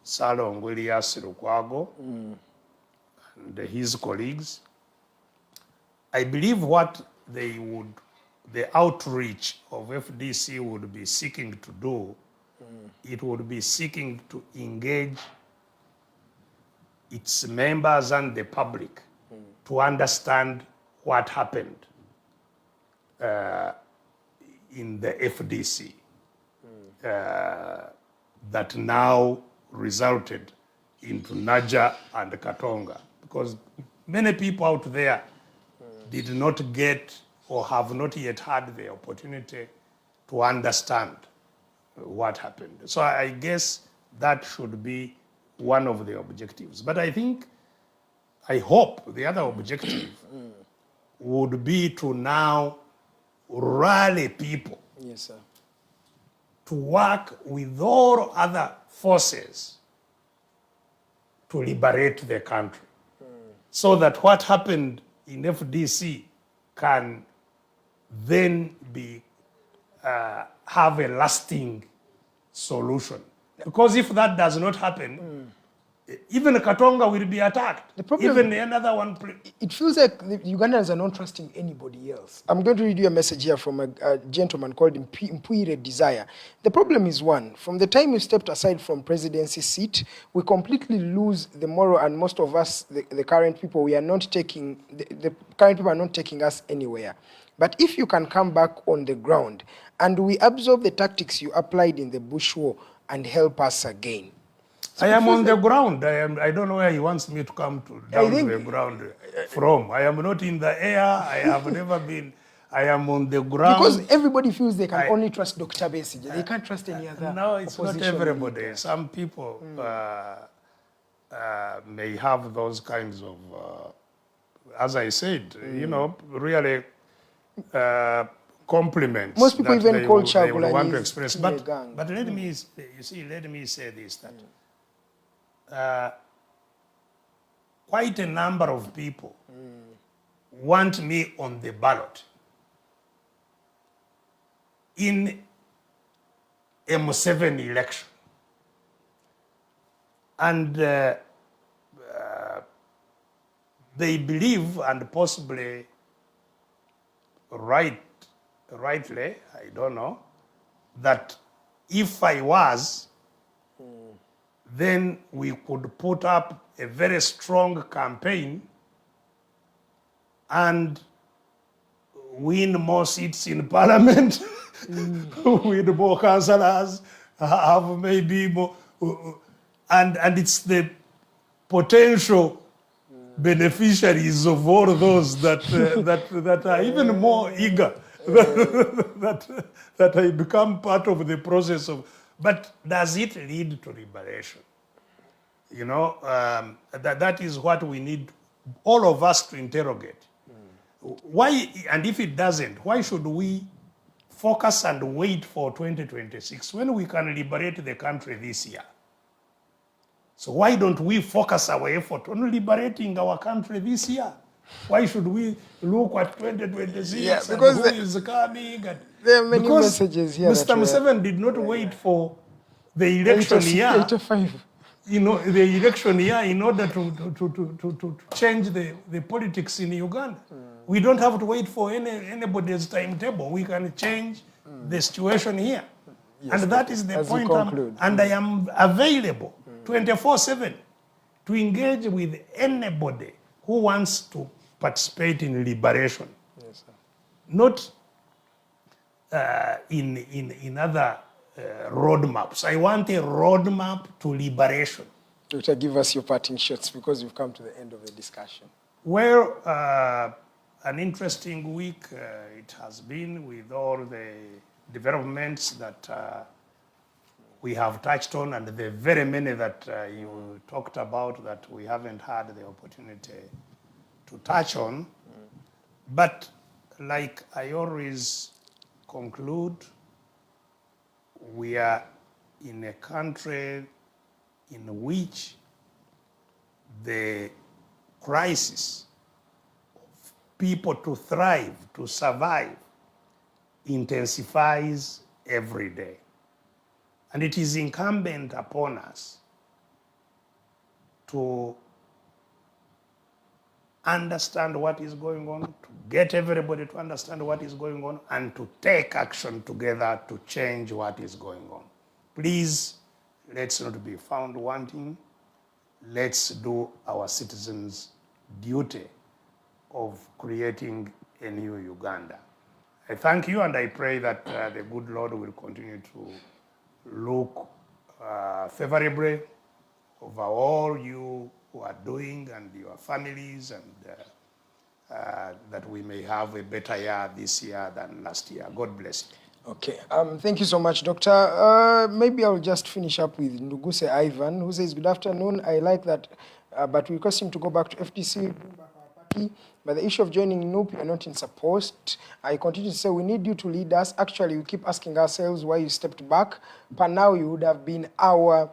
Salongwelias Lukwago and his colleagues. I believe what the outreach of FDC would be seeking to do, it would be seeking to engage its members and the public to understand what happened in the FDC that now resulted into Naja and Katonga. Because many people out there did not get or have not yet had the opportunity to understand what happened. So I guess that should be one of the objectives. But I hope the other objective would be to now rally people Yes, sir. to work with all other forces to liberate the country. So that what happened in FDC can then be have a lasting solution. Because if that does not happen, even Katonga will be attacked. The problem, even another one. It feels like the Ugandans are not trusting anybody else. I'm going to read you a message here from a gentleman called Mpuire Desire. The problem is one, from the time you stepped aside from presidency seat, we completely lose the moral, and most of us, the current people, we are not taking, the current people are not taking us anywhere. But if you can come back on the ground and we absorb the tactics you applied in the Bush War and help us again. So I am on the ground. I don't know where he wants me to come down to the ground from. I am not in the air. I have never been. I am on the ground. Because everybody feels they can only trust Dr. Besigye. They can't trust any other. No, it's not everybody. Leader. Some people may have those kinds of, as I said, you know, really compliments. Most people even call Chagulanyi want to express. But let me, you see, let me say this, that quite a number of people want me on the ballot in a M7 election. And they believe, and possibly rightly, I don't know, that if I was, then we could put up a very strong campaign and win more seats in parliament, with more councillors, have maybe more, and it's the potential beneficiaries of all those that that are even more eager that I become part of the process of. But does it lead to liberation? You know, that is what we need, all of us, to interrogate. Why, and if it doesn't, why should we focus and wait for 2026 when we can liberate the country this year? So why don't we focus our effort on liberating our country this year? Why should we look at 2026 because and who is coming? And there are many messages here. Mr. Museveni did not wait for the election year. 85. You know, the election year in order to change the politics in Uganda. We don't have to wait for anybody's timetable. We can change the situation here. Yes, and that is the point. And I am available 24/7 to engage with anybody who wants to participate in liberation. Yes, sir. Not in other roadmaps. I want a roadmap to liberation. Doctor, give us your parting shots because we've come to the end of the discussion. Well, an interesting week it has been, with all the developments that we have touched on, and the very many that you talked about that we haven't had the opportunity to touch on. But like I always conclude, we are in a country in which the crisis of people to thrive, to survive, intensifies every day. And it is incumbent upon us to understand what is going on, to get everybody to understand what is going on, and to take action together to change what is going on. Please, let's not be found wanting. Let's do our citizens' duty of creating a new Uganda. I thank you, and I pray that the good Lord will continue to look favorably over all you who are doing and your families, and that we may have a better year this year than last year. God bless you. Okay, thank you so much, Doctor. Maybe I'll just finish up with Nduguse Ivan, who says, good afternoon. I like that, but we request him to go back to FDC, bring back our party. But the issue of joining NUP, you're not in support. I continue to say, we need you to lead us. Actually, we keep asking ourselves why you stepped back. But now you would have been our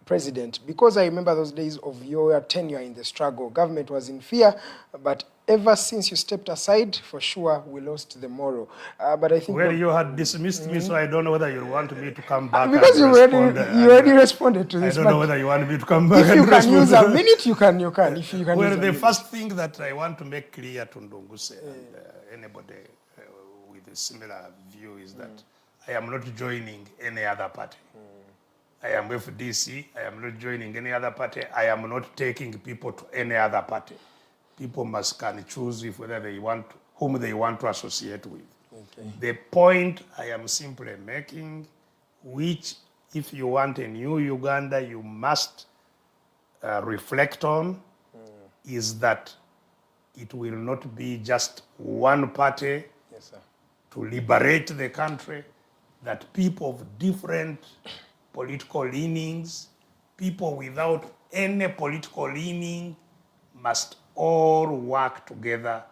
President, because I remember those days of your tenure in the struggle, government was in fear, but ever since you stepped aside, for sure, we lost the moral. But I think... Well, you had dismissed me, so I don't know whether you want me to come back. Because you already responded to this. I don't know whether you want me to come back. If you can use a minute, you can. If you can. Well, the first thing that I want to make clear to Ndunguse and anybody with a similar view is that I am not joining any other party. I am FDC. I am not joining any other party. I am not taking people to any other party. People can choose if whether they want whom they want to associate with. Okay. The point I am simply making, which if you want a new Uganda, you must reflect on, is that it will not be just one party to liberate the country, that people of different political leanings, people without any political leaning must all work together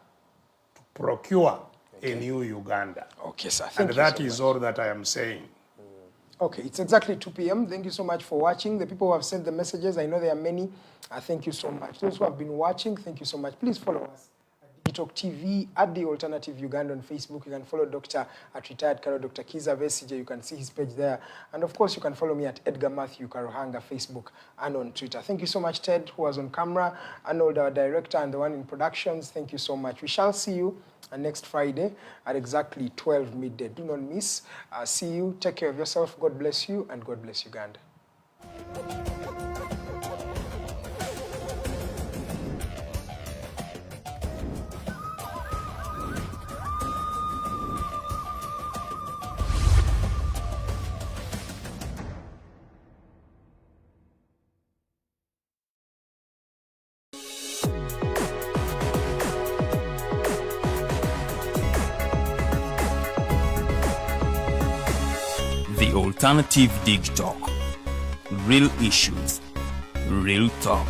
to procure a new Uganda. Okay, sir. And that is all that I am saying. Okay, it's exactly 2 p.m. Thank you so much for watching. The people who have sent the messages, I know there are many. Thank you so much. Those who have been watching, thank you so much. Please follow us at Digitalk TV, at The Alternative Uganda on Facebook. You can follow Dr. at Retired Karo, Dr. Kizza Besigye. You can see his page there. And of course, you can follow me at Edgar Mathew Karuhanga, Facebook and on Twitter. Thank you so much, Ted, who was on camera, Arnold, our director, and the one in productions. Thank you so much. We shall see you next Friday at exactly 12 midday. Do not miss. See you. Take care of yourself. God bless you, and God bless Uganda. The Alternative Dig Talk. Real issues, real talk.